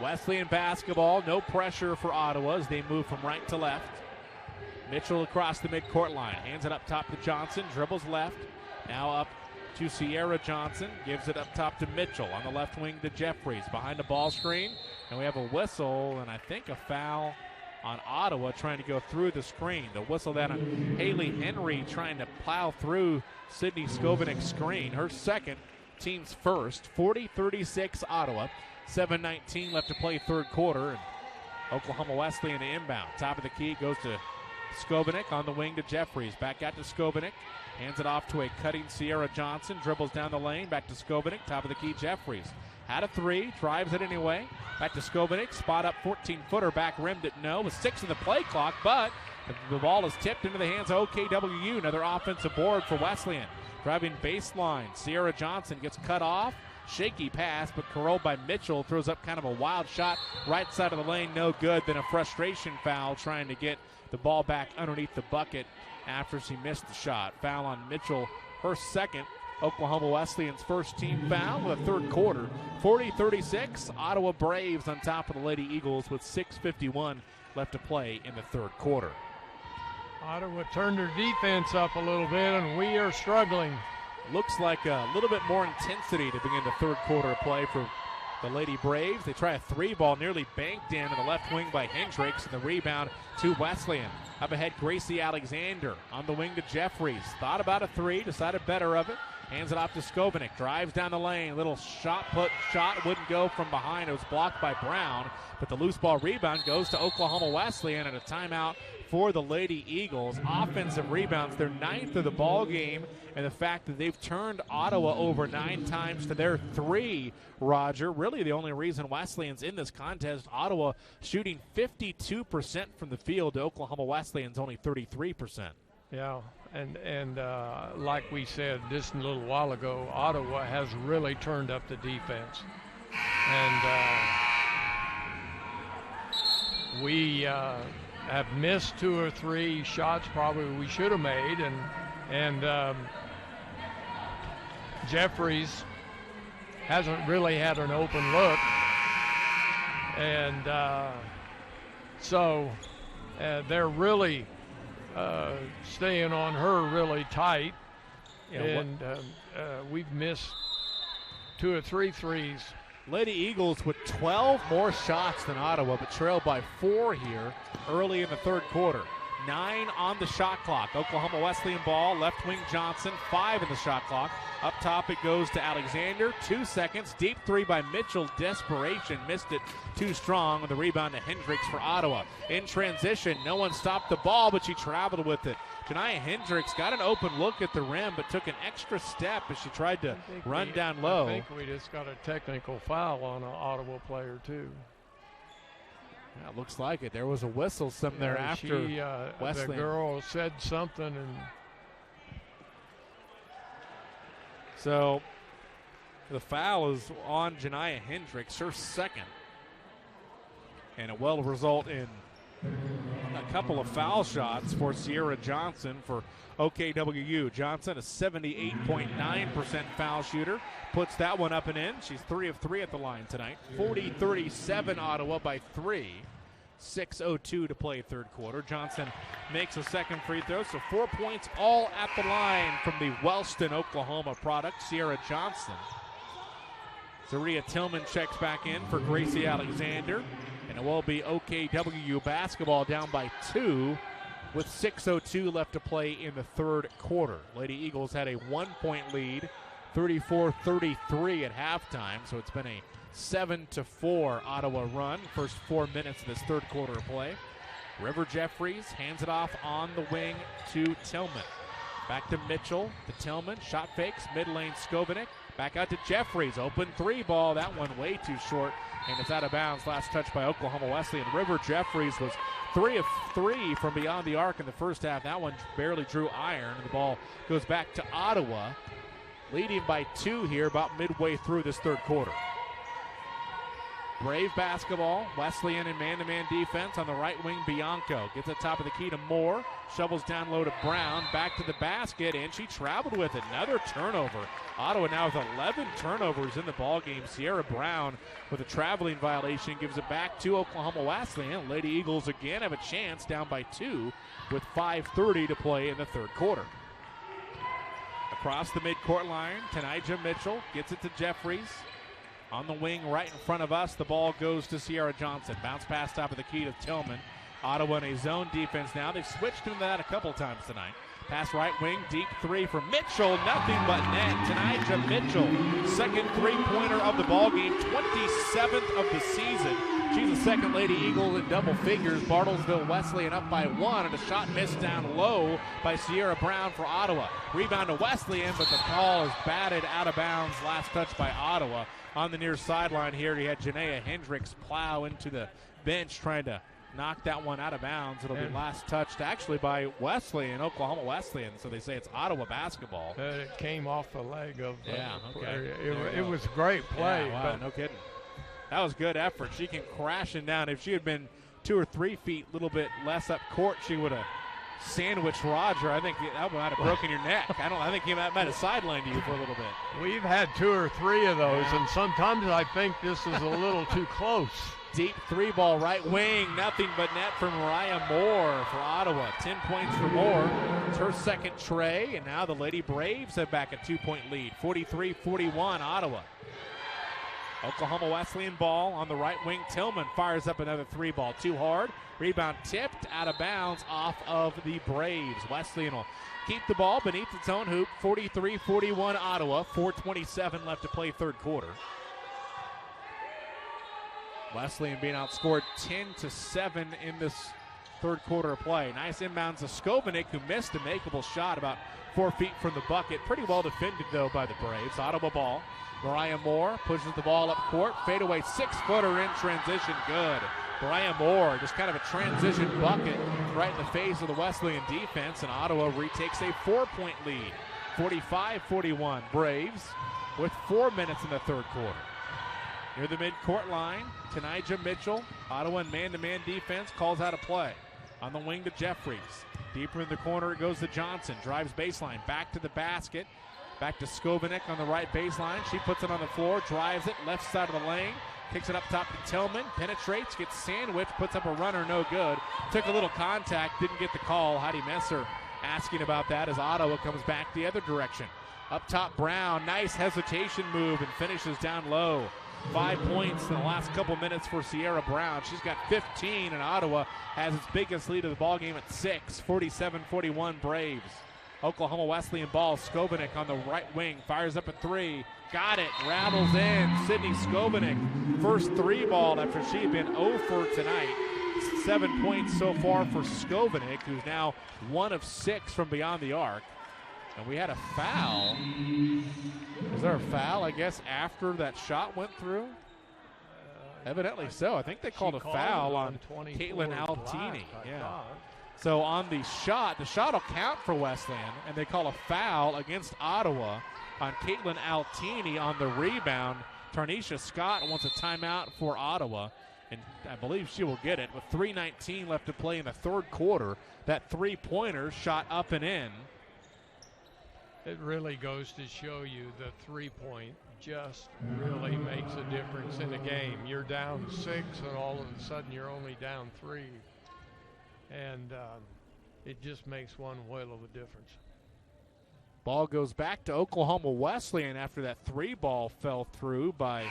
Wesleyan basketball, no pressure for Ottawa as they move from right to left. Mitchell across the midcourt line, hands it up top to Johnson, dribbles left, now up to Cierra Johnson, gives it up top to Mitchell, on the left wing to Jeffries, behind the ball screen, and we have a whistle, and I think a foul on Ottawa trying to go through the screen. The whistle then on Haley Henry trying to plow through Sydney Skovanec's screen, her second, team's first. 40-36 Ottawa, 7:19 left to play third quarter, and Oklahoma Wesleyan to inbound. Top of the key goes to Skovanec, on the wing to Jeffries. Back out to Skovanec. Hands it off to a cutting Cierra Johnson. Dribbles down the lane. Back to Skovanec. Top of the key, Jeffries. Had a three. Drives it anyway. Back to Skovanec. Spot up 14-footer. Back rimmed it no. With 6 in the play clock, but the ball is tipped into the hands of OKWU. Another offensive board for Wesleyan. Driving baseline. Cierra Johnson gets cut off. Shaky pass, but controlled by Mitchell. Throws up kind of a wild shot. Right side of the lane, no good. Then a frustration foul trying to get the ball back underneath the bucket after she missed the shot. Foul on Mitchell, her second. Oklahoma Wesleyan's first team foul in the third quarter. 40-36, Ottawa Braves on top of the Lady Eagles with 6:51 left to play in the third quarter. Ottawa turned their defense up a little bit, and we are struggling. Looks like a little bit more intensity to begin the third quarter of play for the Lady Braves. They try a three ball, nearly banked in the left wing by Hendricks, and the rebound to Wesleyan. Up ahead, Gracie Alexander on the wing to Jeffries. Thought about a three, decided better of it. Hands it off to Skovanec. Drives down the lane. Little shot wouldn't go from behind. It was blocked by Brown. But the loose ball rebound goes to Oklahoma Wesleyan, and a timeout for the Lady Eagles. Offensive rebounds, their 9th of the ball game, and the fact that they've turned Ottawa over 9 times to their 3, Roger. Really the only reason Wesleyan's in this contest. Ottawa shooting 52% from the field to Oklahoma Wesleyan's only 33%. Yeah, and like we said just a little while ago, Ottawa has really turned up the defense. And we have missed 2 or 3 shots probably we should have made, and Jeffries hasn't really had an open look, and so they're really staying on her really tight, and we've missed 2 or 3 threes. Lady Eagles with 12 more shots than Ottawa, but trailed by 4 here early in the third quarter. 9 on the shot clock. Oklahoma Wesleyan ball, left wing Johnson, 5 in the shot clock. Up top it goes to Alexander, 2 seconds. Deep three by Mitchell, desperation, missed it too strong. On the rebound to Hendricks for Ottawa. In transition, no one stopped the ball, but she traveled with it. Janiah Hendricks got an open look at the rim, but took an extra step as she tried to run down low. I think we just got a technical foul on an Ottawa player, too. Yeah, it looks like it. There was a whistle there after Wesleyan. The girl said something, and so the foul is on Janiah Hendricks, her second, and it will result in a couple of foul shots for Cierra Johnson for OKWU. Johnson, a 78.9% foul shooter, puts that one up and in. She's 3 of 3 at the line tonight. 40-37 Ottawa by 3. 6:02 to play third quarter. Johnson makes a second free throw, so 4 points all at the line from the Wellston, Oklahoma product, Cierra Johnson. Zaria Tillman checks back in for Gracie Alexander, and it will be OKWU basketball down by 2 with 6:02 left to play in the third quarter. Lady Eagles had a 1-point lead, 34-33 at halftime, so it's been a 7-4 Ottawa run. First 4 minutes of this third quarter of play. River Jeffries hands it off on the wing to Tillman. Back to Mitchell, to Tillman, shot fakes, mid-lane Skovanec. Back out to Jeffries, open 3 ball, that one way too short, and it's out of bounds. Last touch by Oklahoma Wesleyan. River Jeffries was 3 of 3 from beyond the arc in the first half. That one barely drew iron, and the ball goes back to Ottawa, leading by 2 here about midway through this third quarter. Brave basketball. Wesleyan in man-to-man defense on the right wing. Bianco gets at top of the key to Moore. Shovels down low to Brown. Back to the basket, and she traveled with it. Another turnover. Ottawa now with 11 turnovers in the ballgame. Sierra Brown with a traveling violation gives it back to Oklahoma Wesleyan. Lady Eagles again have a chance, down by 2 with 5:30 to play in the third quarter. Across the midcourt line, Tanijah Mitchell gets it to Jeffries. On the wing right in front of us, the ball goes to Cierra Johnson. Bounce pass top of the key to Tillman. Ottawa in a zone defense now. They've switched into that a couple times tonight. Pass right wing, deep 3 from Mitchell. Nothing but net. Tanijah Mitchell, second three-pointer of the ballgame, 27th of the season. She's a second Lady Eagle in double figures. Bartlesville Wesleyan up by 1, and a shot missed down low by Sierra Brown for Ottawa. Rebound to Wesleyan, but the ball is batted out of bounds. Last touch by Ottawa. On the near sideline here, you had Janaea Hendricks plow into the bench trying to knock that one out of bounds. It'll be last touched actually by Wesleyan, Oklahoma Wesleyan, so they say it's Ottawa basketball. It came off the leg of okay. It was a great play. Yeah, wow, but no kidding. That was good effort. She came crashing down. If she had been 2 or 3 feet, a little bit less up court, she would have sandwiched Roger. I think that might have broken your neck. I think he might have sidelined you for a little bit. We've had 2 or 3 of those, and sometimes I think this is a little too close. Deep 3 ball right wing, nothing but net from Mariah Moore for Ottawa. 10 points for Moore. It's her second tray, and now the Lady Braves have back a 2-point lead. 43-41 Ottawa. Oklahoma Wesleyan ball on the right wing. Tillman fires up another 3 ball. Too hard. Rebound tipped out of bounds off of the Braves. Wesleyan will keep the ball beneath its own hoop. 43-41 Ottawa. 4:27 left to play third quarter. Wesleyan being outscored 10-7 in this third quarter of play. Nice inbounds to Skovanec, who missed a makeable shot about 4 feet from the bucket. Pretty well defended, though, by the Braves. Ottawa ball. Mariah Moore pushes the ball up court. Fadeaway 6-footer in transition. Good. Mariah Moore, just kind of a transition bucket right in the face of the Wesleyan defense, and Ottawa retakes a 4-point lead. 45-41 Braves with 4 minutes in the third quarter. Near the midcourt line, Tanijah Mitchell, Ottawa in man-to-man defense, calls out a play. On the wing to Jeffries. Deeper in the corner it goes to Johnson. Drives baseline, back to the basket. Back to Skovanec on the right baseline. She puts it on the floor, drives it, left side of the lane. Kicks it up top to Tillman, penetrates, gets sandwiched, puts up a runner, no good. Took a little contact, didn't get the call. Heidi Messer asking about that as Ottawa comes back the other direction. Up top, Brown, nice hesitation move and finishes down low. 5 points in the last couple minutes for Sierra Brown. She's got 15, and Ottawa has its biggest lead of the ballgame at 6. 47-41 Braves. Oklahoma Wesleyan ball. Skovanec on the right wing. Fires up a 3. Got it. Rattles in. Sydney Skovanec. First 3 ball after she had been 0 for tonight. 7 points so far for Skovanec, who's now 1 of 6 from beyond the arc. And we had a foul. Was there a foul, I guess, after that shot went through? Evidently so. I think they called a foul on Caitlin Altini. Yeah. So on the shot will count for Wesleyan, and they call a foul against Ottawa on Caitlin Altini on the rebound. Tarnisha Scott wants a timeout for Ottawa, and I believe she will get it. With 3:19 left to play in the third quarter, that 3-pointer shot up and in. It really goes to show you the 3-point just really makes a difference in a game. You're down 6, and all of a sudden you're only down 3. And it just makes one whale of a difference. Ball goes back to Oklahoma Wesleyan after that 3 ball fell through by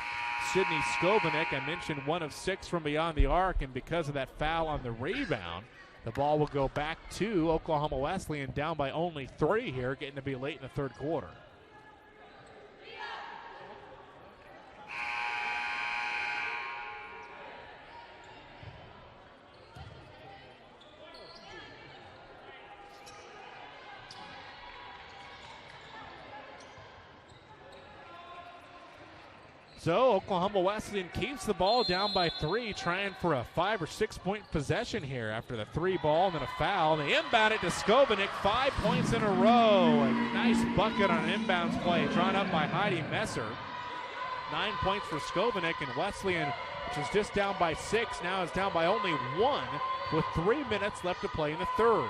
Sydney Skovanec. I mentioned 1 of 6 from beyond the arc, and because of that foul on the rebound, the ball will go back to Oklahoma Wesleyan, down by only 3 here, getting to be late in the third quarter. So Oklahoma Wesleyan keeps the ball down by 3, trying for a 5 or 6 point possession here after the 3 ball and then a foul. They inbound it to Skovanec, 5 points in a row. A nice bucket on an inbounds play drawn up by Heidi Messer. 9 points for Skovanec, and Wesleyan, which was just down by 6, now is down by only 1 with 3 minutes left to play in the third.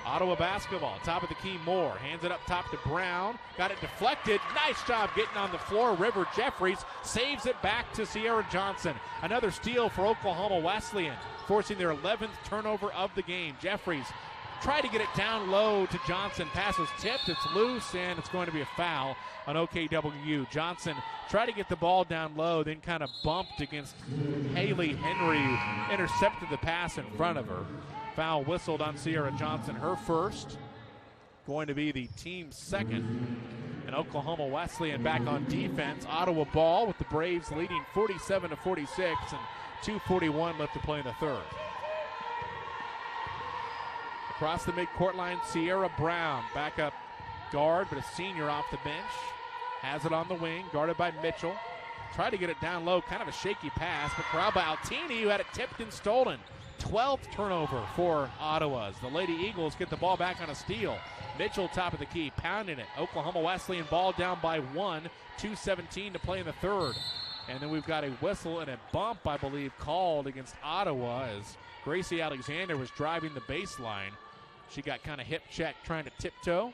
Ottawa basketball, top of the key, Moore hands it up top to Brown, got it deflected, nice job getting on the floor. River Jeffries saves it back to Cierra Johnson. Another steal for Oklahoma Wesleyan, forcing their 11th turnover of the game. Jeffries tried to get it down low to Johnson, pass was tipped, it's loose, and it's going to be a foul on OKWU. Johnson tried to get the ball down low, then kind of bumped against Haley Henry, who intercepted the pass in front of her. Foul whistled on Cierra Johnson, her first, going to be the team's second. And Oklahoma Wesleyan back on defense. Ottawa ball with the Braves leading 47-46 and 2:41 left to play in the third. Across the midcourt line, Sierra Brown, backup guard, but a senior off the bench. Has it on the wing, guarded by Mitchell. Tried to get it down low, kind of a shaky pass, but corralled by Altini, who had it tipped and stolen. 12th turnover for Ottawa as the Lady Eagles get the ball back on a steal. Mitchell top of the key, pounding it. Oklahoma Wesleyan ball down by 1, 2:17 to play in the third. And then we've got a whistle and a bump, I believe, called against Ottawa as Gracie Alexander was driving the baseline. She got kind of hip checked trying to tiptoe.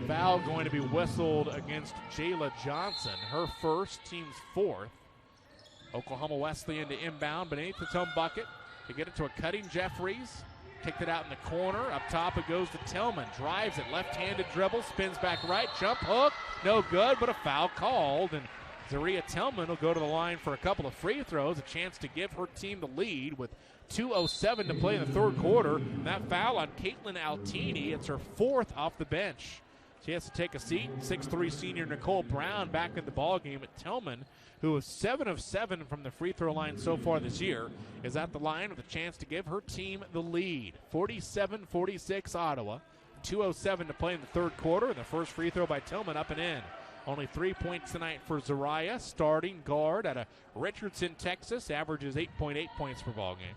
Foul going to be whistled against Jayla Johnson, her first, team's 4th. Oklahoma Wesleyan to inbound beneath its own bucket. To get it to a cutting Jeffries. Kicked it out in the corner. Up top it goes to Tillman. Drives it. Left-handed dribble. Spins back right. Jump hook. No good, but a foul called. And Zaria Tillman will go to the line for a couple of free throws. A chance to give her team the lead with 2:07 to play in the third quarter. And that foul on Caitlin Altini. It's her 4th off the bench. She has to take a seat. 6'3" senior Nicole Brown back in the ballgame at Tillman, who is 7 of 7 from the free throw line so far this year, is at the line with a chance to give her team the lead. 47-46 Ottawa. 2:07 to play in the third quarter. The first free throw by Tillman up and in. Only 3 points tonight for Zaria, starting guard out of Richardson, Texas. Averages 8.8 points per ball game.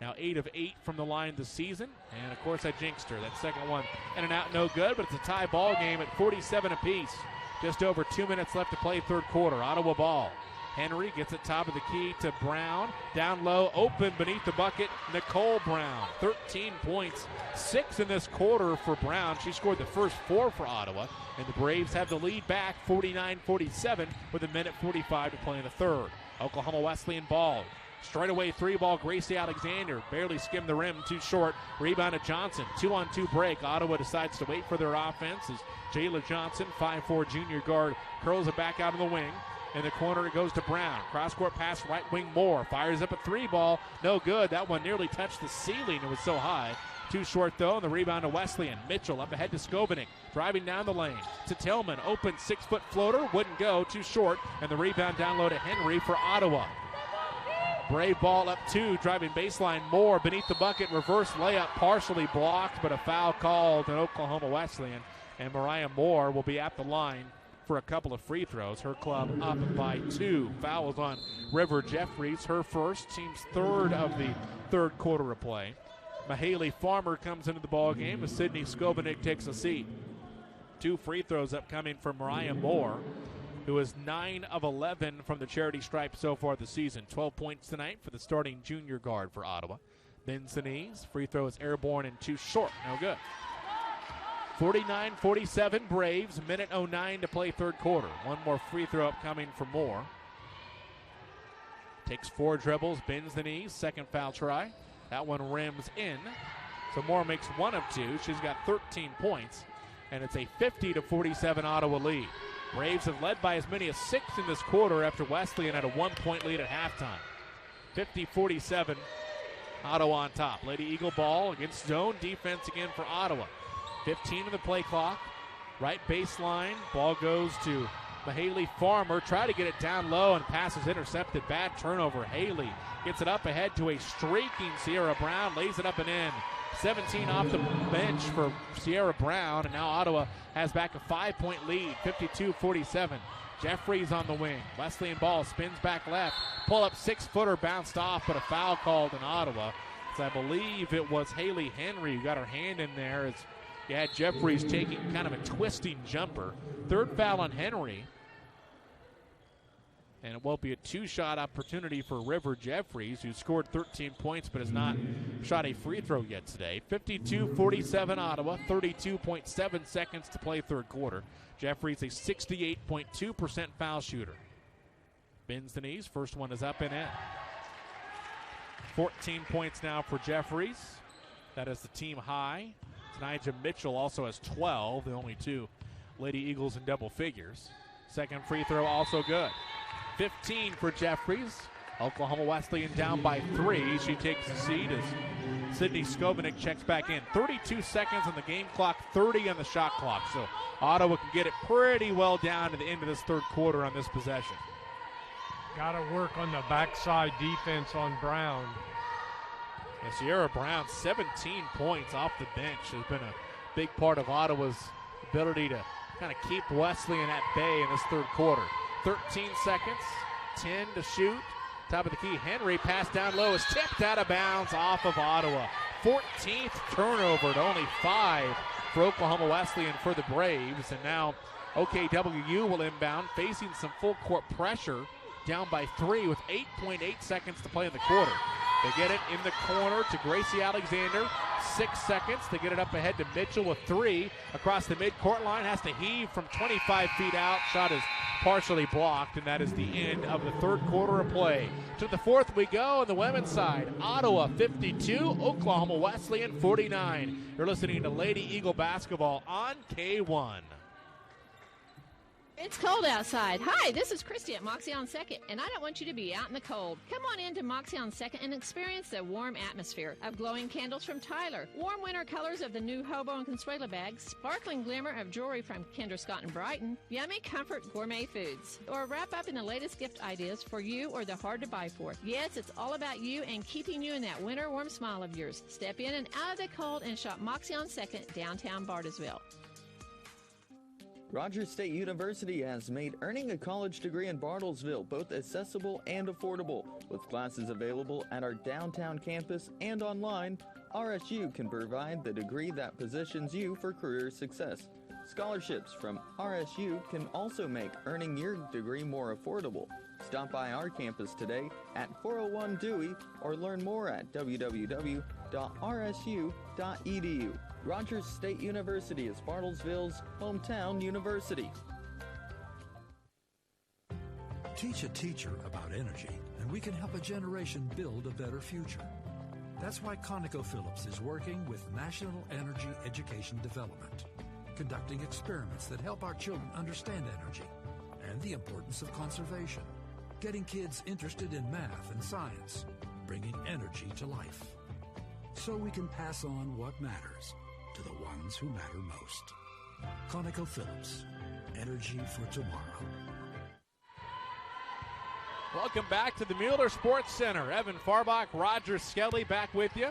Now 8 of 8 from the line this season. And, of course, I jinxed her. That second one in and out, no good, but it's a tie ball game at 47 apiece. Just over 2 minutes left to play third quarter. Ottawa ball. Henry gets it top of the key to Brown. Down low, open beneath the bucket, Nicole Brown. 13 points, 6 in this quarter for Brown. She scored the first 4 for Ottawa. And the Braves have the lead back 49-47 with 1:45 to play in the third. Oklahoma Wesleyan ball. Straightaway 3-ball, Gracie Alexander barely skimmed the rim, too short. Rebound to Johnson, 2-on-2 break. Ottawa decides to wait for their offense as Jayla Johnson, 5'4" junior guard, curls it back out of the wing. In the corner it goes to Brown. Cross-court pass, right wing Moore. Fires up a 3-ball, no good. That one nearly touched the ceiling. It was so high. Too short, though, and the rebound to Wesleyan. Mitchell up ahead to Skovanec, driving down the lane. To Tillman, open 6-foot floater, wouldn't go, too short. And the rebound down low to Henry for Ottawa. Brave ball up 2, driving baseline. Moore beneath the bucket, reverse layup, partially blocked, but a foul called in Oklahoma Wesleyan. And Mariah Moore will be at the line for a couple of free throws. Her club up by 2. Fouls on River Jeffries, her first, team's 3rd of the third quarter of play. Mahaley Farmer comes into the ball game as Sydney Skovanec takes a seat. 2 free throws upcoming for Mariah Moore, who is 9 of 11 from the charity stripe so far this season. 12 points tonight for the starting junior guard for Ottawa. Benzanese, free throw is airborne and too short, no good. 49-47 Braves, minute 09 to play third quarter. One more free throw upcoming for Moore. Takes 4 dribbles, bends the knees, second foul try. That one rims in. So Moore makes 1 of 2. She's got 13 points, and it's a 50-47 Ottawa lead. Braves have led by as many as 6 in this quarter after Wesleyan had a 1-point lead at halftime. 50-47, Ottawa on top. Lady Eagle ball against zone defense again for Ottawa. 15 in the play clock. Right baseline. Ball goes to Mahaley Farmer. Try to get it down low and pass is intercepted. Bad turnover. Haley gets it up ahead to a streaking Cierra Brown. Lays it up and in. 17 off the bench for Cierra Brown. And now Ottawa has back a 5-point lead. 52-47. Jeffries on the wing. Wesleyan ball spins back left. Pull up 6-footer bounced off, but a foul called in Ottawa. So I believe it was Haley Henry who got her hand in there as you had Jeffries taking kind of a twisting jumper. Third foul on Henry. And it will be a 2-shot opportunity for River Jeffries, who scored 13 points but has not shot a free throw yet today. 52-47 Ottawa, 32.7 seconds to play third quarter. Jeffries a 68.2% foul shooter. Bends the knees, first one is up and in. 14 points now for Jeffries. That is the team high. Nigel Mitchell also has 12, the only 2 Lady Eagles in double figures. Second free throw also good. 15 for Jeffries. Oklahoma Wesleyan down by 3. She takes the seat as Sydney Skovanik checks back in. 32 seconds on the game clock, 30 on the shot clock. So Ottawa can get it pretty well down to the end of this third quarter on this possession. Got to work on the backside defense on Brown. And Cierra Brown, 17 points off the bench, has been a big part of Ottawa's ability to kind of keep Wesleyan at bay in this third quarter. 13 seconds, 10 to shoot. Top of the key, Henry pass down low is tipped out of bounds off of Ottawa. 14th turnover to only 5 for Oklahoma Wesleyan for the Braves. And now OKWU will inbound, facing some full court pressure, down by 3 with 8.8 seconds to play in the quarter. They get it in the corner to Gracie Alexander. 6 seconds. They get it up ahead to Mitchell with 3. Across the midcourt line. Has to heave from 25 feet out. Shot is partially blocked, and that is the end of the third quarter of play. To the fourth we go on the women's side. Ottawa 52, Oklahoma Wesleyan 49. You're listening to Lady Eagle basketball on K1. It's cold outside. Hi, this is Christy at Moxie on 2nd, and I don't want you to be out in the cold. Come on into Moxie on 2nd and experience the warm atmosphere of glowing candles from Tyler, warm winter colors of the new Hobo and Consuela bags, sparkling glimmer of jewelry from Kendra Scott and Brighton, yummy comfort gourmet foods, or wrap up in the latest gift ideas for you or the hard to buy for. Yes, it's all about you and keeping you in that winter warm smile of yours. Step in and out of the cold and shop Moxie on 2nd, downtown Bartlesville. Rogers State University has made earning a college degree in Bartlesville both accessible and affordable. With classes available at our downtown campus and online, RSU can provide the degree that positions you for career success. Scholarships from RSU can also make earning your degree more affordable. Stop by our campus today at 401 Dewey or learn more at www.rsu.edu. Rogers State University is Bartlesville's hometown university. Teach a teacher about energy, and we can help a generation build a better future. That's why ConocoPhillips is working with National Energy Education Development, conducting experiments that help our children understand energy and the importance of conservation, getting kids interested in math and science, bringing energy to life, so we can pass on what matters to the ones who matter most. ConocoPhillips, energy for tomorrow. Welcome back to the Mueller Sports Center. Evan Farbach, Roger Skelly back with you.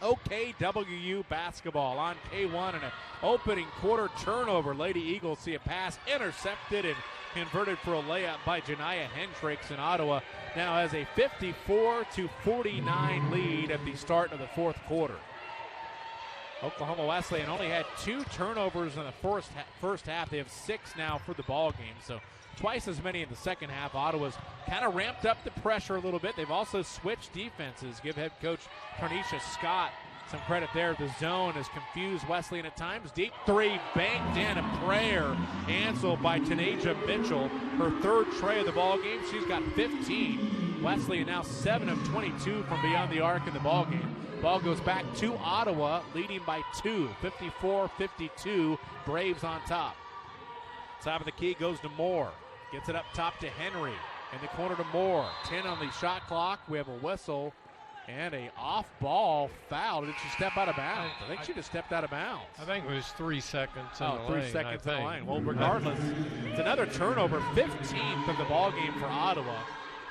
OKWU basketball on K1 and an opening quarter turnover. Lady Eagles see a pass intercepted and converted for a layup by Janiyah Hendricks, and Ottawa now has a 54-49 lead at the start of the fourth quarter. Oklahoma Wesleyan only had 2 turnovers in the first half. They have 6 now for the ball game, so twice as many in the second half. Ottawa's kind of ramped up the pressure a little bit. They've also switched defenses. Give head coach Tarnisha Scott Some credit there. The zone has confused Wesleyan at times. Deep three, banked in, a prayer answered by Tanaja Mitchell. Her third tray of the ball game. She's got 15. Wesleyan now 7 of 22 from beyond the arc in the ball game. Ball goes back to Ottawa, leading by 2, 54-52. Braves on top. Top of the key goes to Moore. Gets it up top to Henry. In the corner to Moore. 10 on the shot clock. We have a whistle and a off-ball foul. Did she step out of bounds? I think she just stepped out of bounds. I think it was 3 seconds in the lane. 3 seconds in the lane. Well, regardless, it's another turnover. 15th of the ball game for Ottawa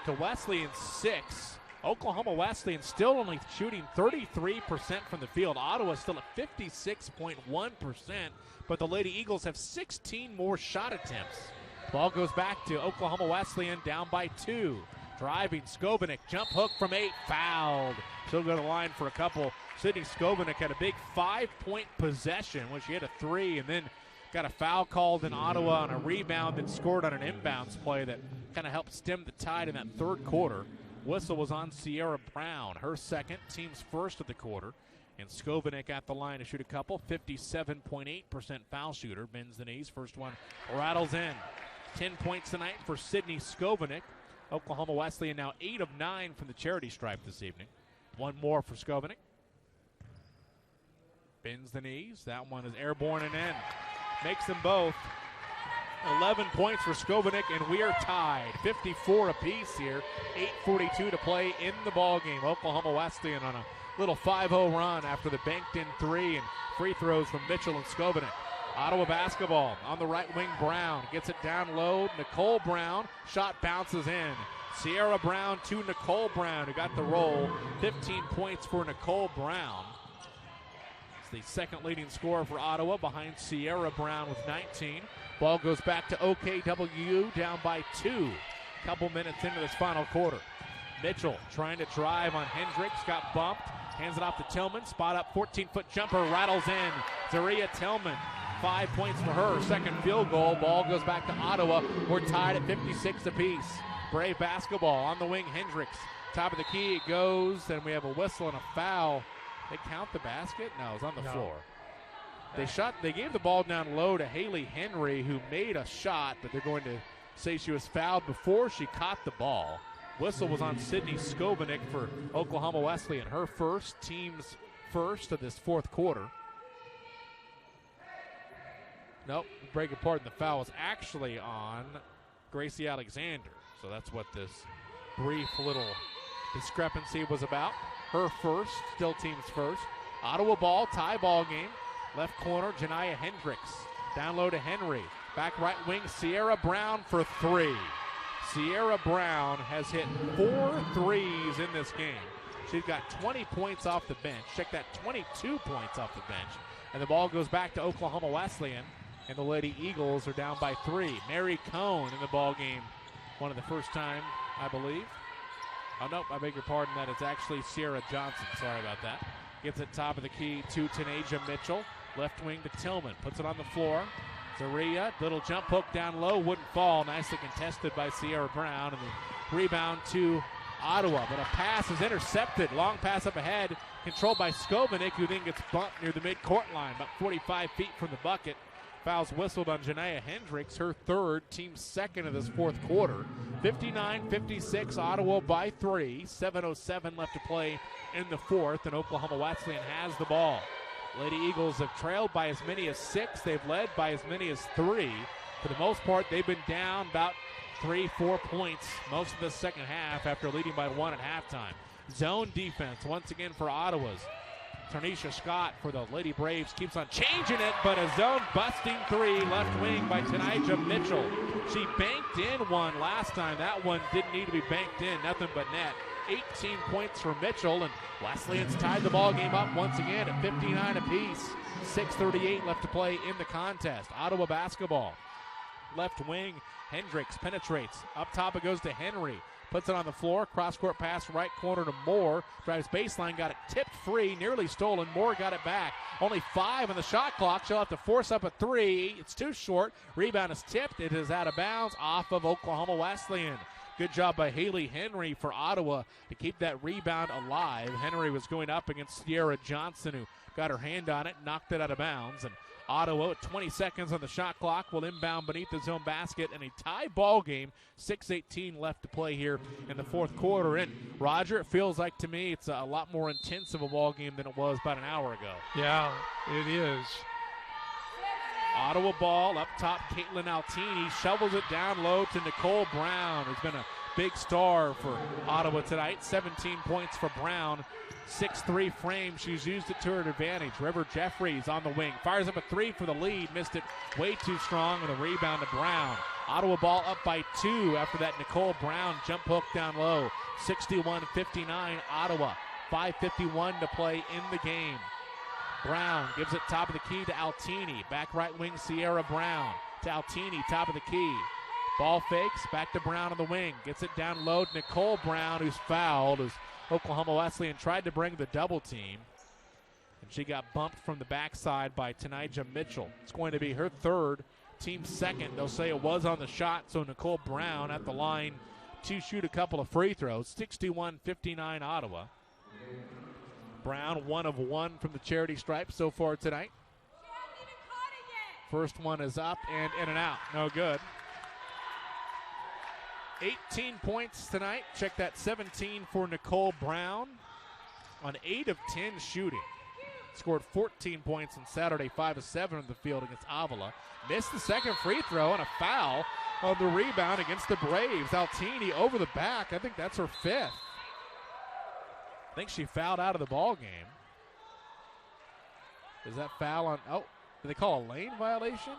to Wesleyan 6. Oklahoma Wesleyan still only shooting 33% from the field. Ottawa still at 56.1%, but the Lady Eagles have 16 more shot attempts. Ball goes back to Oklahoma Wesleyan, down by 2. Driving, Skovanik, jump hook from 8, fouled. She'll go to the line for a couple. Sydney Skovanik had a big 5-point possession when she hit a 3 and then got a foul called in Ottawa on a rebound and scored on an inbounds play that kind of helped stem the tide in that third quarter. Whistle was on Cierra Brown, her second, team's first of the quarter. And Skovanik at the line to shoot a couple. 57.8% foul shooter. Bends the knees. First one rattles in. 10 points tonight for Sydney Skovanik. Oklahoma Wesleyan now 8 of 9 from the charity stripe this evening. One more for Skovanik. Bends the knees. That one is airborne and in. Makes them both. 11 points for Skovanik, and we are tied. 54 apiece here. 8:42 to play in the ball game. Oklahoma Wesleyan on a little 5-0 run after the banked-in 3 and free throws from Mitchell and Skovanik. Ottawa basketball on the right wing. Brown gets it down low. Nicole Brown. Shot bounces in. Cierra Brown to Nicole Brown, who got the roll. 15 points for Nicole Brown. It's the second leading scorer for Ottawa behind Cierra Brown with 19. Ball goes back to OKWU, down by 2. Couple minutes into this final quarter. Mitchell trying to drive on Hendricks. Got bumped. Hands it off to Tillman. Spot up. 14-foot jumper. Rattles in. Zaria Tillman. 5 points for her. Second field goal. Ball goes back to Ottawa. We're tied at 56 apiece. Brave basketball on the wing. Hendricks. Top of the key it goes. And we have a whistle and a foul. They count the basket? No, it's on the floor. They gave the ball down low to Haley Henry, who made a shot, but they're going to say she was fouled before she caught the ball. Whistle was on Sydney Skovanik for Oklahoma Wesleyan. Her first, team's first of this fourth quarter. Nope, break apart. The foul was actually on Gracie Alexander. So that's what this brief little discrepancy was about. Her first, still team's first. Ottawa ball, tie ball game. Left corner, Janiyah Hendricks. Down low to Henry. Back right wing, Cierra Brown for 3. Cierra Brown has hit 4 threes in this game. She's got 20 points off the bench. Check that, 22 points off the bench. And the ball goes back to Oklahoma Wesleyan. And the Lady Eagles are down by 3. Mary Cohn in the ball game. One of the first time, I believe. Oh, nope, I beg your pardon. That is actually Sierra Johnson. Sorry about that. Gets it top of the key to Tanaja Mitchell. Left wing to Tillman. Puts it on the floor. Zaria, little jump hook down low. Wouldn't fall. Nicely contested by Cierra Brown. And the rebound to Ottawa. But a pass is intercepted. Long pass up ahead. Controlled by Skovanik, who then gets bumped near the midcourt line. About 45 feet from the bucket. Fouls whistled on Janiyah Hendricks, her third, team's second of this fourth quarter. 59-56, Ottawa by 3. 7:07 left to play in the fourth, and Oklahoma Wesleyan has the ball. Lady Eagles have trailed by as many as 6. They've led by as many as 3. For the most part, they've been down about 3-4 points most of the second half after leading by 1 at halftime. Zone defense once again for Ottawa's. Tarnisha Scott for the Lady Braves keeps on changing it, but a zone busting 3 left wing by Tanaja Mitchell. She banked in one last time. That one didn't need to be banked in, nothing but net. 18 points for Mitchell, and Wesleyan's tied the ball game up once again at 59 apiece. 6:38 left to play in the contest. Ottawa basketball. Left wing, Hendricks penetrates. Up top it goes to Henry. Puts it on the floor. Cross-court pass right corner to Moore. Drives baseline. Got it tipped free. Nearly stolen. Moore got it back. Only 5 on the shot clock. She'll have to force up a 3. It's too short. Rebound is tipped. It is out of bounds off of Oklahoma Wesleyan. Good job by Haley Henry for Ottawa to keep that rebound alive. Henry was going up against Cierra Johnson, who got her hand on it, knocked it out of bounds. And Ottawa, with 20 seconds on the shot clock, will inbound beneath his own basket in a tie ball game. 6:18 left to play here in the fourth quarter. And, Roger, it feels like to me it's a lot more intense of a ball game than it was about an hour ago. Yeah, it is. Ottawa ball up top. Caitlin Altini shovels it down low to Nicole Brown, who's been a big star for Ottawa tonight. 17 points for Brown. 6'3" frame. She's used it to her advantage. River Jeffries on the wing. Fires up a three for the lead. Missed it way too strong with a rebound to Brown. Ottawa ball up by 2 after that Nicole Brown jump hook down low. 61-59 Ottawa. 5:51 to play in the game. Brown gives it top of the key to Altini. Back right wing Cierra Brown to Altini, top of the key. Ball fakes, back to Brown on the wing. Gets it down low to Nicole Brown, who's fouled as Oklahoma Wesleyan tried to bring the double team. And she got bumped from the backside by Tanija Mitchell. It's going to be her third, team second. They'll say it was on the shot, so Nicole Brown at the line to shoot a couple of free throws. 61-59 Ottawa. Brown 1 of 1 from the charity stripe so far tonight. First one is up and in and out. No good. 18 points tonight. Check that, 17 for Nicole Brown on 8 of 10 shooting. Scored 14 points on Saturday, 5 of 7 in the field against Avila. Missed the second free throw and a foul on the rebound against the Braves. Altini over the back. I think that's her 5th. I think she fouled out of the ball game. Is that foul on? Oh, do they call a lane violation?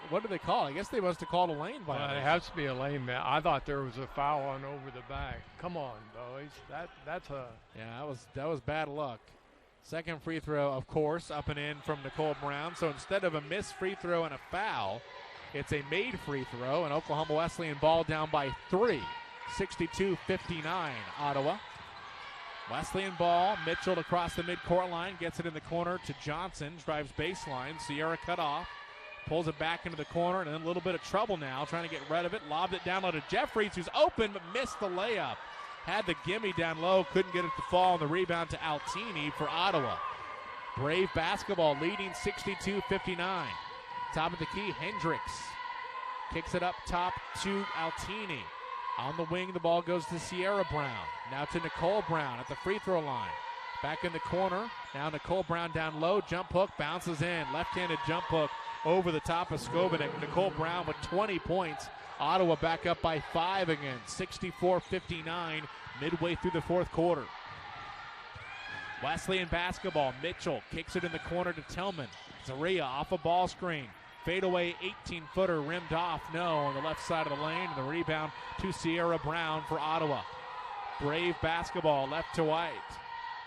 What do they call? I guess they must have called a lane violation. Well, it has to be a lane, man. I thought there was a foul on over the back. Come on, boys. That's a. Yeah, that was bad luck. Second free throw, of course, up and in from Nicole Brown. So instead of a missed free throw and a foul, it's a made free throw, and Oklahoma Wesleyan ball down by 3. 62-59 Ottawa. Wesleyan ball. Mitchell across the midcourt line. Gets it in the corner to Johnson. Drives baseline. Cierra cut off. Pulls it back into the corner, and in a little bit of trouble now. Trying to get rid of it. Lobbed it down low to Jeffries, who's open but missed the layup. Had the gimme down low. Couldn't get it to fall. And the rebound to Altini for Ottawa. Brave basketball leading 62-59. Top of the key, Hendricks. Kicks it up top to Altini. On the wing, the ball goes to Cierra Brown. Now to Nicole Brown at the free throw line. Back in the corner. Now Nicole Brown down low. Jump hook, bounces in. Left-handed jump hook over the top of Skovanec. Nicole Brown with 20 points. Ottawa back up by 5 again. 64-59 midway through the fourth quarter. Wesleyan basketball. Mitchell kicks it in the corner to Tillman. Zaria off a ball screen. Fadeaway 18-footer rimmed off. No, on the left side of the lane. And the rebound to Cierra Brown for Ottawa. Brave basketball left to right.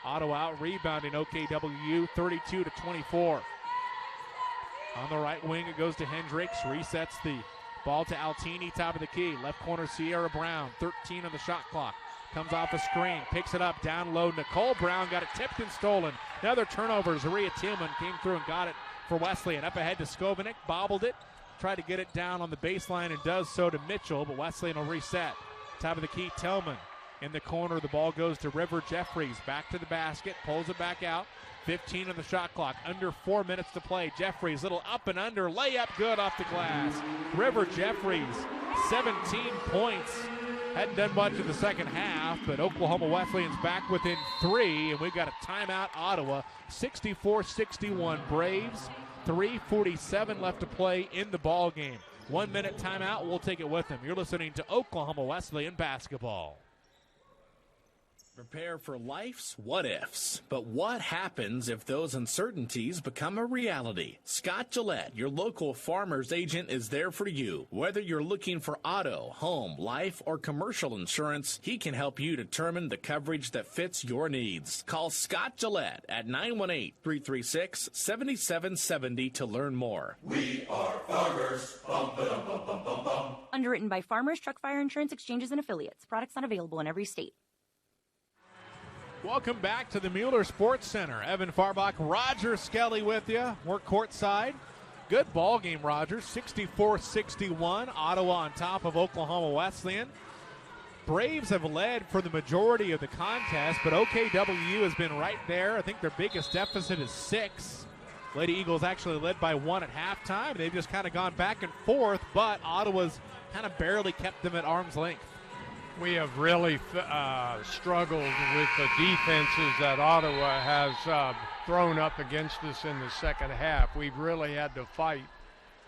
Ottawa out rebounding OKWU 32-24. On the right wing, it goes to Hendricks. Resets the ball to Altini, top of the key. Left corner, Cierra Brown. 13 on the shot clock. Comes off a screen. Picks it up down low. Nicole Brown got it tipped and stolen. Another turnover. Zaria Tillman came through and got it for Wesleyan. Up ahead to Skovanec. Bobbled it. Tried to get it down on the baseline and does so to Mitchell, but Wesleyan will reset. Top of the key, Tillman. In the corner, the ball goes to River Jeffries. Back to the basket. Pulls it back out. 15 on the shot clock. Under 4 minutes to play. Jeffries, little up and under. Layup good off the glass. River Jeffries, 17 points. Hadn't done much in the second half, but Oklahoma Wesleyan's back within 3, and we've got a timeout, Ottawa. 64-61 Braves. 3:47 left to play in the ball game. 1 minute timeout. We'll take it with them. You're listening to Oklahoma Wesleyan basketball. Prepare for life's what-ifs. But what happens if those uncertainties become a reality? Scott Gillette, your local farmer's agent, is there for you. Whether you're looking for auto, home, life, or commercial insurance, he can help you determine the coverage that fits your needs. Call Scott Gillette at 918-336-7770 to learn more. We are farmers. Bum, ba-dum, bum, bum, bum, bum. Underwritten by Farmers Truck Fire Insurance Exchanges and Affiliates. Products not available in every state. Welcome back to the Mueller Sports Center. Evan Farbach, Roger Skelly with you. We're courtside. good ball game, Roger. 64-61. Ottawa on top of Oklahoma Wesleyan. Braves have led for the majority of the contest, but OKWU has been right there. I think their biggest deficit is 6. Lady Eagles actually led by 1 at halftime. They've just kind of gone back and forth, but Ottawa's kind of barely kept them at arm's length. We have really struggled with the defenses that Ottawa has thrown up against us in the second half. We've really had to fight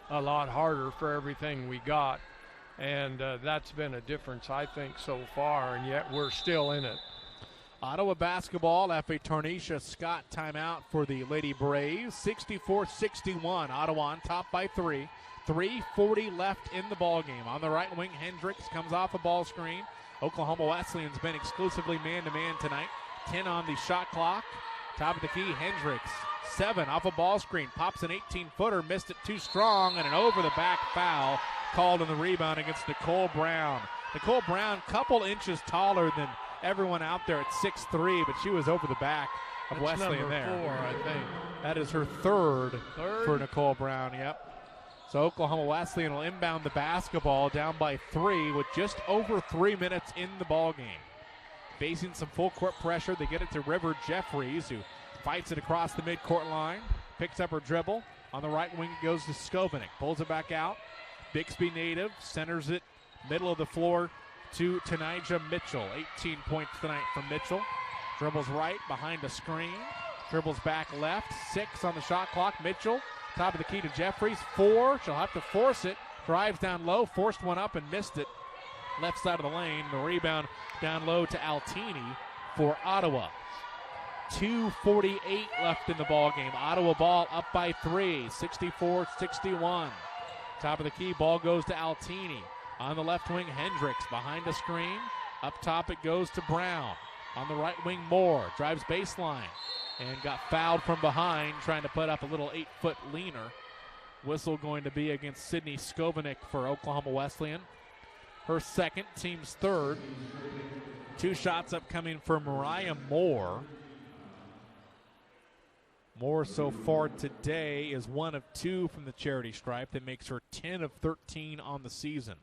a lot harder for everything we got, and that's been a difference, I think, so far, and yet we're still in it. Ottawa basketball after a Tarnisha Scott timeout for the Lady Braves. 64-61. Ottawa on top by 3. 3:40 left in the ballgame. On the right wing, Hendricks comes off a ball screen. Oklahoma Wesleyan's been exclusively man-to-man tonight. 10 on the shot clock. Top of the key, Hendricks. 7 off a ball screen. Pops an 18-footer. Missed it too strong, and an over-the-back foul called on the rebound against Nicole Brown. Nicole Brown, couple inches taller than everyone out there at 6'3", but she was over the back of Wesleyan there. Number 4, I think. That is her third for Nicole Brown, yep. So Oklahoma Wesleyan will inbound the basketball down by 3 with just over 3 minutes in the ballgame. Facing some full court pressure, they get it to River Jeffries, who fights it across the midcourt line, picks up her dribble. On the right wing, it goes to Skovanec, pulls it back out. Bixby native, centers it, middle of the floor to Tanija Mitchell. 18 points tonight from Mitchell. Dribbles right, behind a screen. Dribbles back left, 6 on the shot clock. Mitchell, top of the key to Jeffries, 4. She'll have to force it. Drives down low, forced one up and missed it. Left side of the lane. The rebound down low to Altini for Ottawa. 2:48 left in the ball game. Ottawa ball up by 3, 64-61. Top of the key, ball goes to Altini. On the left wing, Hendricks behind the screen. Up top it goes to Brown. On the right wing, Moore drives baseline and got fouled from behind, trying to put up a little 8-foot leaner. Whistle going to be against Sydney Skovanec for Oklahoma Wesleyan. Her second, team's third. 2 shots upcoming for Mariah Moore. Moore so far today is 1 of 2 from the charity stripe. That makes her 10 of 13 on the season.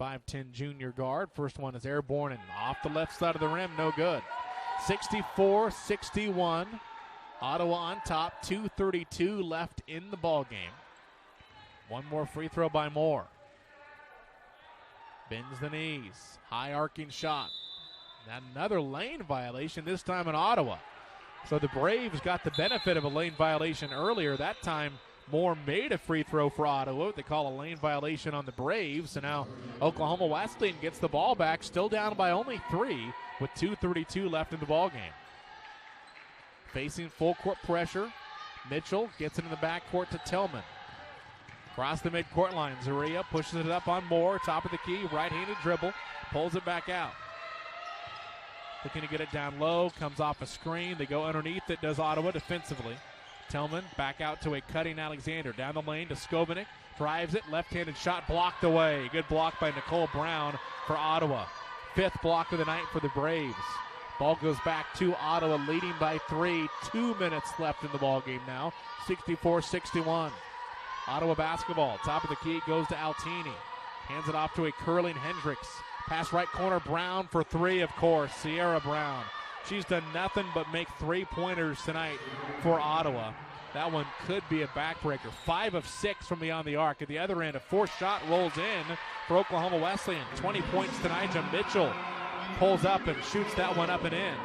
5'10 junior guard. First one is airborne and off the left side of the rim. No good. 64-61. Ottawa on top. 2:32 left in the ball game. One more free throw by Moore. Bends the knees. High arcing shot. Another lane violation, this time in Ottawa. So the Braves got the benefit of a lane violation earlier. That time Moore made a free throw for Ottawa. They call a lane violation on the Braves. So now Oklahoma Wesleyan gets the ball back, still down by only 3 with 2:32 left in the ball game. Facing full court pressure, Mitchell gets it in the backcourt to Tillman. Across the midcourt line, Zaria pushes it up on Moore, top of the key, right-handed dribble, pulls it back out. Looking to get it down low, comes off a screen. They go underneath it, does Ottawa defensively. Tillman back out to a cutting Alexander. Down the lane to Skovanec, drives it, left-handed shot blocked away. Good block by Nicole Brown for Ottawa. 5th block of the night for the Braves. Ball goes back to Ottawa, leading by 3. 2 minutes left in the ball game now. 64-61. Ottawa basketball. Top of the key goes to Altini. Hands it off to a curling Hendricks. Pass right corner, Brown for 3, of course. Cierra Brown. She's done nothing but make 3-pointers tonight for Ottawa. That one could be a backbreaker. 5 of 6 from beyond the arc. At the other end, a 4th shot rolls in for Oklahoma Wesleyan. 20 points tonight. Mitchell pulls up and shoots that one up and in.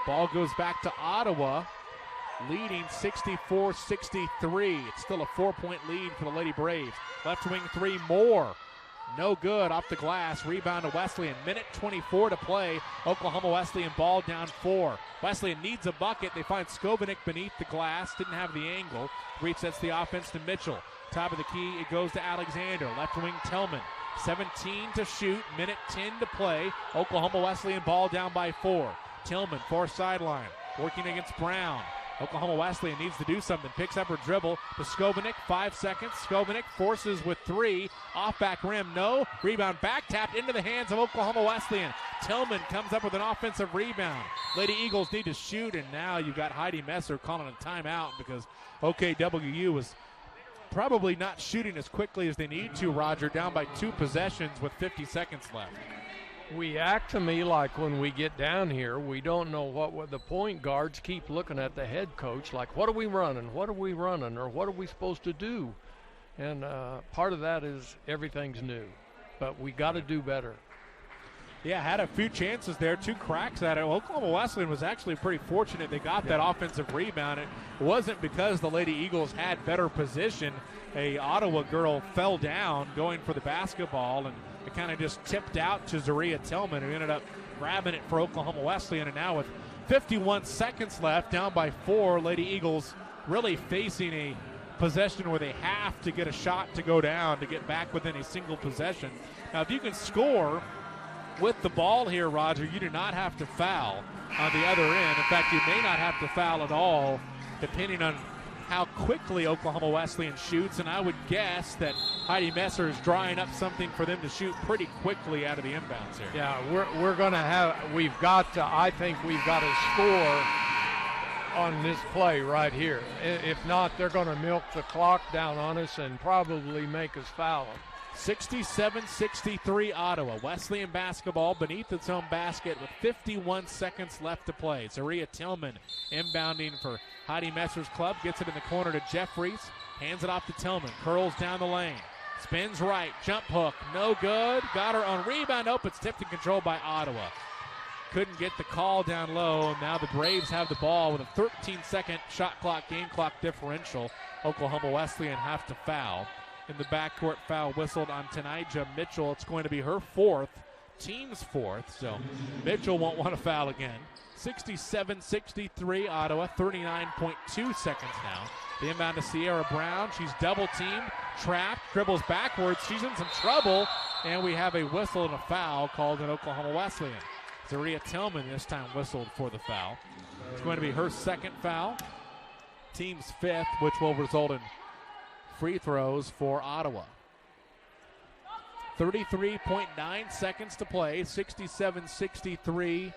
Ball goes back to Ottawa, leading 64-63. It's still a 4-point lead for the Lady Braves. Left wing 3, Moore. No good off the glass. Rebound to Wesleyan. Minute 24 to play. Oklahoma Wesleyan ball down 4. Wesleyan needs a bucket. They find Skovanec beneath the glass. Didn't have the angle. Resets the offense to Mitchell. Top of the key, it goes to Alexander. Left wing Tillman. 17 to shoot. Minute 10 to play. Oklahoma Wesleyan ball down by 4. Tillman, far sideline. Working against Brown. Oklahoma Wesleyan needs to do something. Picks up her dribble to Skovanec. 5 seconds. Skovanec forces with 3. Off back rim. No. Rebound back tapped into the hands of Oklahoma Wesleyan. Tillman comes up with an offensive rebound. Lady Eagles need to shoot, and now you've got Heidi Messer calling a timeout because OKWU was probably not shooting as quickly as they need to, Roger, down by 2 possessions with 50 seconds left. We act to me like when we get down here, we don't know what the point guards keep looking at the head coach like, what are we running? What are we running? Or what are we supposed to do? And part of that is everything's new. But we got to do better. Yeah, had a few chances there, 2 cracks at it. Oklahoma Wesleyan was actually pretty fortunate they got that offensive rebound. It wasn't because the Lady Eagles had better position. A Ottawa girl fell down going for the basketball, and it kind of just tipped out to Zaria Tillman, who ended up grabbing it for Oklahoma Wesleyan. And now with 51 seconds left, down by 4, Lady Eagles really facing a possession where they have to get a shot to go down to get back within a single possession. Now, if you can score with the ball here, Roger, you do not have to foul on the other end. In fact, you may not have to foul at all, depending on how quickly Oklahoma Wesleyan shoots. And I would guess that Heidi Messer is drawing up something for them to shoot pretty quickly out of the inbounds here. Yeah, we're going to have, I think we've got to score on this play right here. If not, they're going to milk the clock down on us and probably make us foul them. 67-63 Ottawa. Wesleyan basketball beneath its own basket with 51 seconds left to play. Zaria Tillman inbounding for Heidi Messer's club. Gets it in the corner to Jeffries. Hands it off to Tillman. Curls down the lane. Spins right. Jump hook. No good. Got her on rebound. Nope, it's tipped and controlled by Ottawa. Couldn't get the call down low. And now the Braves have the ball with a 13-second shot clock, game clock differential. Oklahoma Wesleyan have to foul. In the backcourt, foul whistled on Tanija Mitchell. It's going to be her 4th, team's 4th, so Mitchell won't want to foul again. 67-63 Ottawa, 39.2 seconds now. The inbound to Cierra Brown. She's double-teamed, trapped, dribbles backwards. She's in some trouble, and we have a whistle and a foul called in Oklahoma Wesleyan. Zaria Tillman this time whistled for the foul. It's going to be her 2nd foul, team's 5th, which will result in free throws for Ottawa. 33.9 seconds to play, 67-63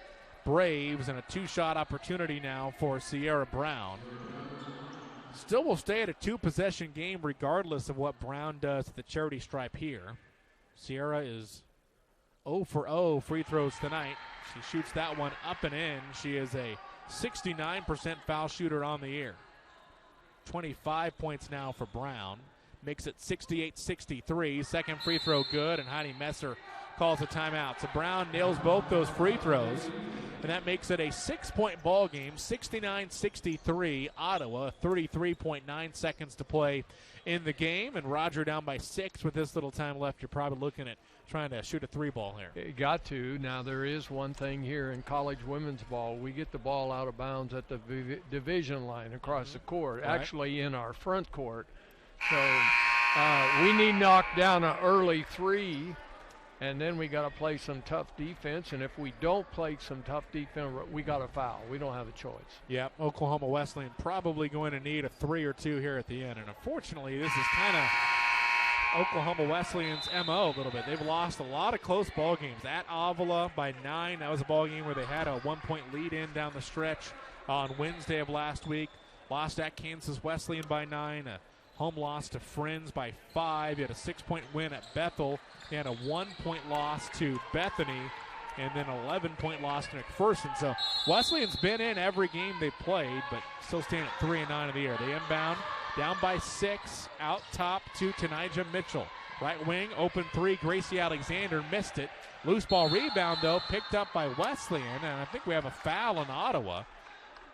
Braves, and a 2-shot opportunity now for Cierra Brown. Still will stay at a 2-possession game regardless of what Brown does at the charity stripe here. Cierra is 0 for 0 free throws tonight. She shoots that one up and in. She is a 69% foul shooter on the year. 25 points now for Brown. Makes it 68-63. Second free throw good, and Heidi Messer calls a timeout. So Brown nails both those free throws, and that makes it a 6-point ball game. 69-63 Ottawa. 33.9 seconds to play in the game, and Roger down by 6 with this little time left. You're probably looking at trying to shoot a 3-ball here. You got to. Now, there is one thing here in college women's ball. We get the ball out of bounds at the division line across the court, actually in our front court. So we need to knock down an early 3, and then we got to play some tough defense. And if we don't play some tough defense, we got to foul. We don't have a choice. Yep, Oklahoma Wesleyan probably going to need a 3 or 2 here at the end. And unfortunately, this is kind of Oklahoma Wesleyan's MO a little bit. They've lost a lot of close ball games. At Avila by 9, that was a ball game where they had a 1-point lead in down the stretch on Wednesday of last week. Lost at Kansas Wesleyan by 9, a home loss to Friends by 5. You had a 6-point win at Bethel. They had a 1-point loss to Bethany, and then an 11-point loss to McPherson. So Wesleyan's been in every game they played, but still staying at 3-9 in the year. They inbound, down by 6, out top to Tanija Mitchell. Right wing, open 3, Gracie Alexander missed it. Loose ball rebound, though, picked up by Wesleyan, and I think we have a foul in Ottawa,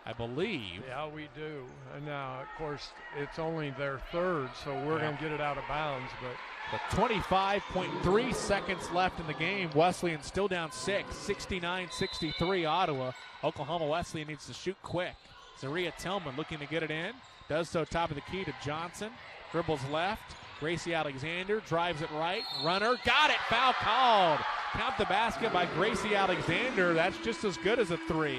I believe. Yeah, we do. And now, of course, it's only their 3rd, so we're going to get it out of bounds. But 25.3 seconds left in the game. Wesleyan still down 6, 69-63 Ottawa. Oklahoma Wesleyan needs to shoot quick. Zaria Tillman looking to get it in. Does so top of the key to Johnson. Dribbles left. Gracie Alexander drives it right. Runner. Got it. Foul called. Count the basket by Gracie Alexander. That's just as good as a 3.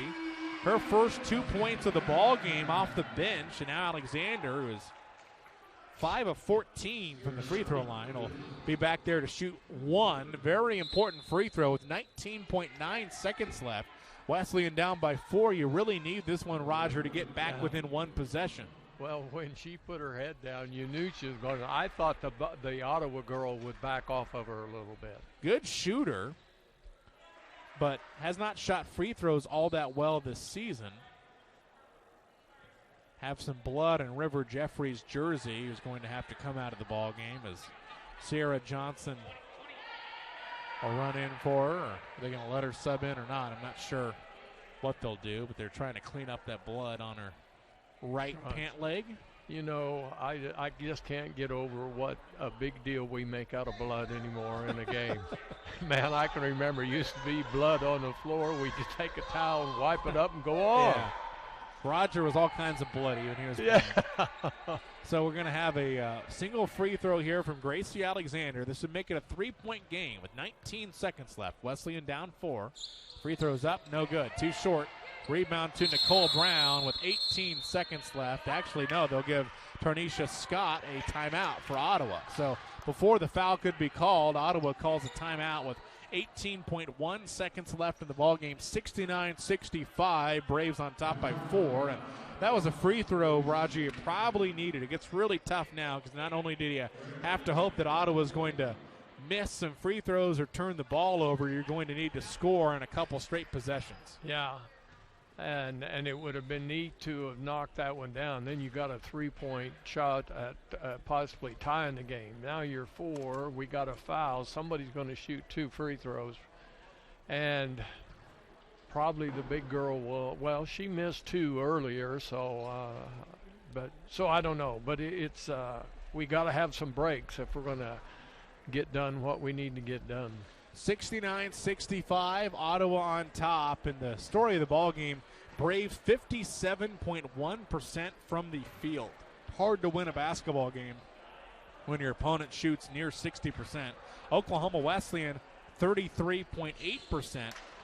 Her first 2 points of the ball game off the bench. And now Alexander, who is 5 of 14 from the free throw line, will be back there to shoot 1. Very important free throw with 19.9 seconds left. Wesleyan down by 4. You really need this one, Roger, to get back within 1 possession. Well, when she put her head down, you knew she was going to. I thought the Ottawa girl would back off of her a little bit. Good shooter, but has not shot free throws all that well this season. Have some blood in River Jeffries' jersey, who's going to have to come out of the ball game as Cierra Johnson will run in for her. Or are they going to let her sub in or not? I'm not sure what they'll do, but they're trying to clean up that blood on her right pant leg. You know, I just can't get over what a big deal we make out of blood anymore in a game. Man, I can remember it used to be blood on the floor. We just take a towel and wipe it up and go on. Yeah. Roger was all kinds of bloody when he was playing. So we're going to have a single free throw here from Gracie Alexander. This would make it a 3-point game with 19 seconds left. Wesleyan down 4. Free throws up, no good. Too short. Rebound to Nicole Brown with 18 seconds left. Actually, no, they'll give Tarnisha Scott a timeout for Ottawa. So before the foul could be called, Ottawa calls a timeout with 18.1 seconds left in the ballgame. 69-65. Braves on top by 4. And that was a free throw, Roger, you probably needed. It gets really tough now because not only did you have to hope that Ottawa's going to miss some free throws or turn the ball over, you're going to need to score in a couple straight possessions. Yeah. And it would have been neat to have knocked that one down. Then you got a 3-point shot at possibly tying the game. Now you're 4. We got a foul. Somebody's going to shoot 2 free throws. And probably the big girl will. Well, she missed 2 earlier, so I don't know. But it's we got to have some breaks if we're going to get done what we need to get done. 69-65, Ottawa on top. And the story of the ball game, Braves 57.1% from the field. Hard to win a basketball game when your opponent shoots near 60%. Oklahoma Wesleyan 33.8%.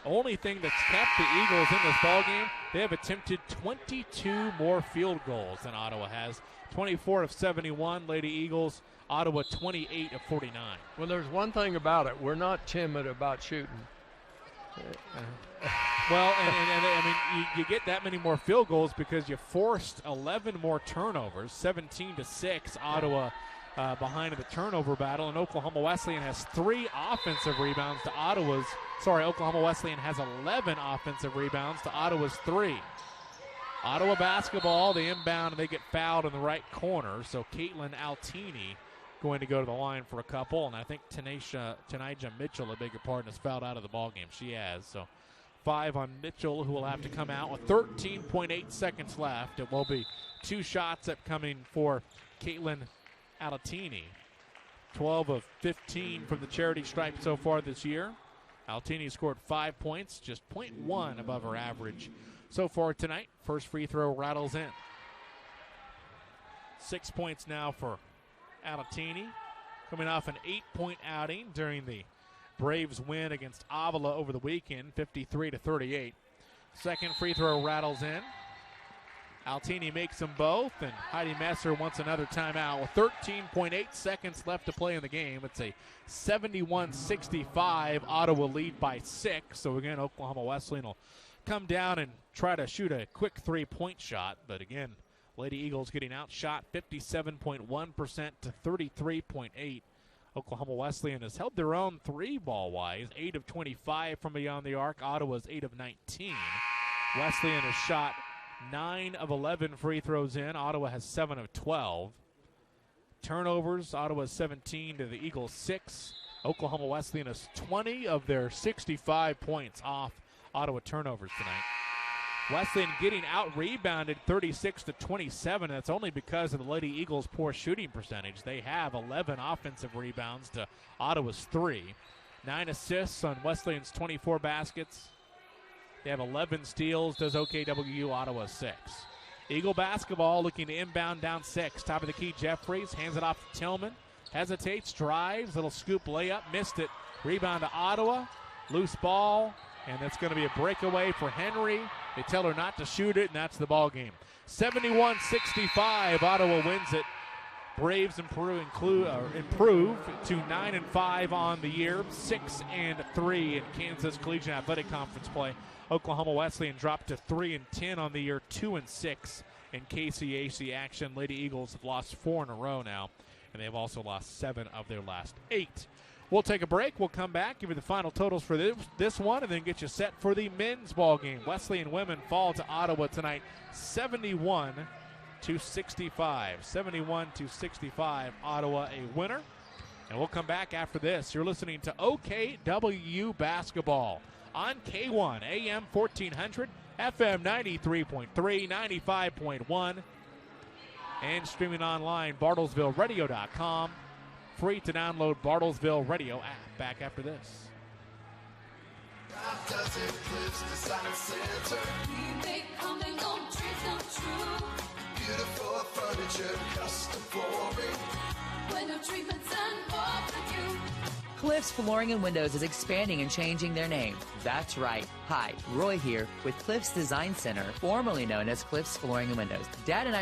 Only thing that's kept the Eagles in this ball game, they have attempted 22 more field goals than Ottawa has. 24 of 71, Lady Eagles. Ottawa 28 of 49. Well, there's one thing about it. We're not timid about shooting. Well, and I mean, you get that many more field goals because you forced 11 more turnovers, 17-6. Ottawa behind in the turnover battle, and Oklahoma Wesleyan has 3 offensive rebounds to Ottawa's. Sorry, Oklahoma Wesleyan has 11 offensive rebounds to Ottawa's 3. Ottawa basketball, they inbound and they get fouled in the right corner. So Caitlin Altini going to go to the line for a couple, and I think Tanija Mitchell, a bigger part, has fouled out of the ballgame. She has. So 5 on Mitchell, who will have to come out with 13.8 seconds left. It will be 2 shots upcoming for Caitlin Altini. 12 of 15 from the charity stripe so far this year. Altini scored 5 points, just 0.1 above her average so far tonight. First free throw rattles in. 6 points now for Altini, coming off an 8-point outing during the Braves win against Avila over the weekend, 53-38. Second free throw rattles in. Altini makes them both, and Heidi Messer wants another timeout with 13.8 seconds left to play in the game. It's a 71-65 Ottawa lead by 6. So again, Oklahoma Wesleyan will come down and try to shoot a quick 3-point shot. But again, Lady Eagles getting outshot 57.1% to 33.8. Oklahoma Wesleyan has held their own 3-ball-wise, 8 of 25 from beyond the arc. Ottawa's 8 of 19. Wesleyan has shot 9 of 11 free throws in. Ottawa has 7 of 12. Turnovers, Ottawa 17 to the Eagles 6. Oklahoma Wesleyan has 20 of their 65 points off Ottawa turnovers tonight. Wesleyan getting out-rebounded 36-27. That's only because of the Lady Eagles' poor shooting percentage. They have 11 offensive rebounds to Ottawa's 3. 9 assists on Wesleyan's 24 baskets. They have 11 steals, does OKWU, Ottawa 6. Eagle basketball looking to inbound down 6. Top of the key, Jeffries hands it off to Tillman. Hesitates, drives, little scoop layup, missed it. Rebound to Ottawa, loose ball, and that's going to be a breakaway for Henry. They tell her not to shoot it, and that's the ball game. 71-65, Ottawa wins it. Braves improve to 9-5 on the year, 6-3 in Kansas Collegiate Athletic Conference play. Oklahoma Wesleyan dropped to 3-10 on the year, 2-6 in KCAC action. Lady Eagles have lost 4 in a row now, and they've also lost 7 of their last 8. We'll take a break. We'll come back, give you the final totals for this one, and then get you set for the men's ball game. Wesleyan women fall to Ottawa tonight, 71-65. 71-65, Ottawa a winner. And we'll come back after this. You're listening to OKWU Basketball on K1, AM 1400, FM 93.3, 95.1, and streaming online, BartlesvilleRadio.com. Free to download Bartlesville Radio app. Back after this. Beautiful furniture, custom flooring. Window treatments and more for you. Cliff's Flooring and Windows is expanding and changing their name. That's right. Hi, Roy here with Cliff's Design Center, formerly known as Cliff's Flooring and Windows. Dad and I are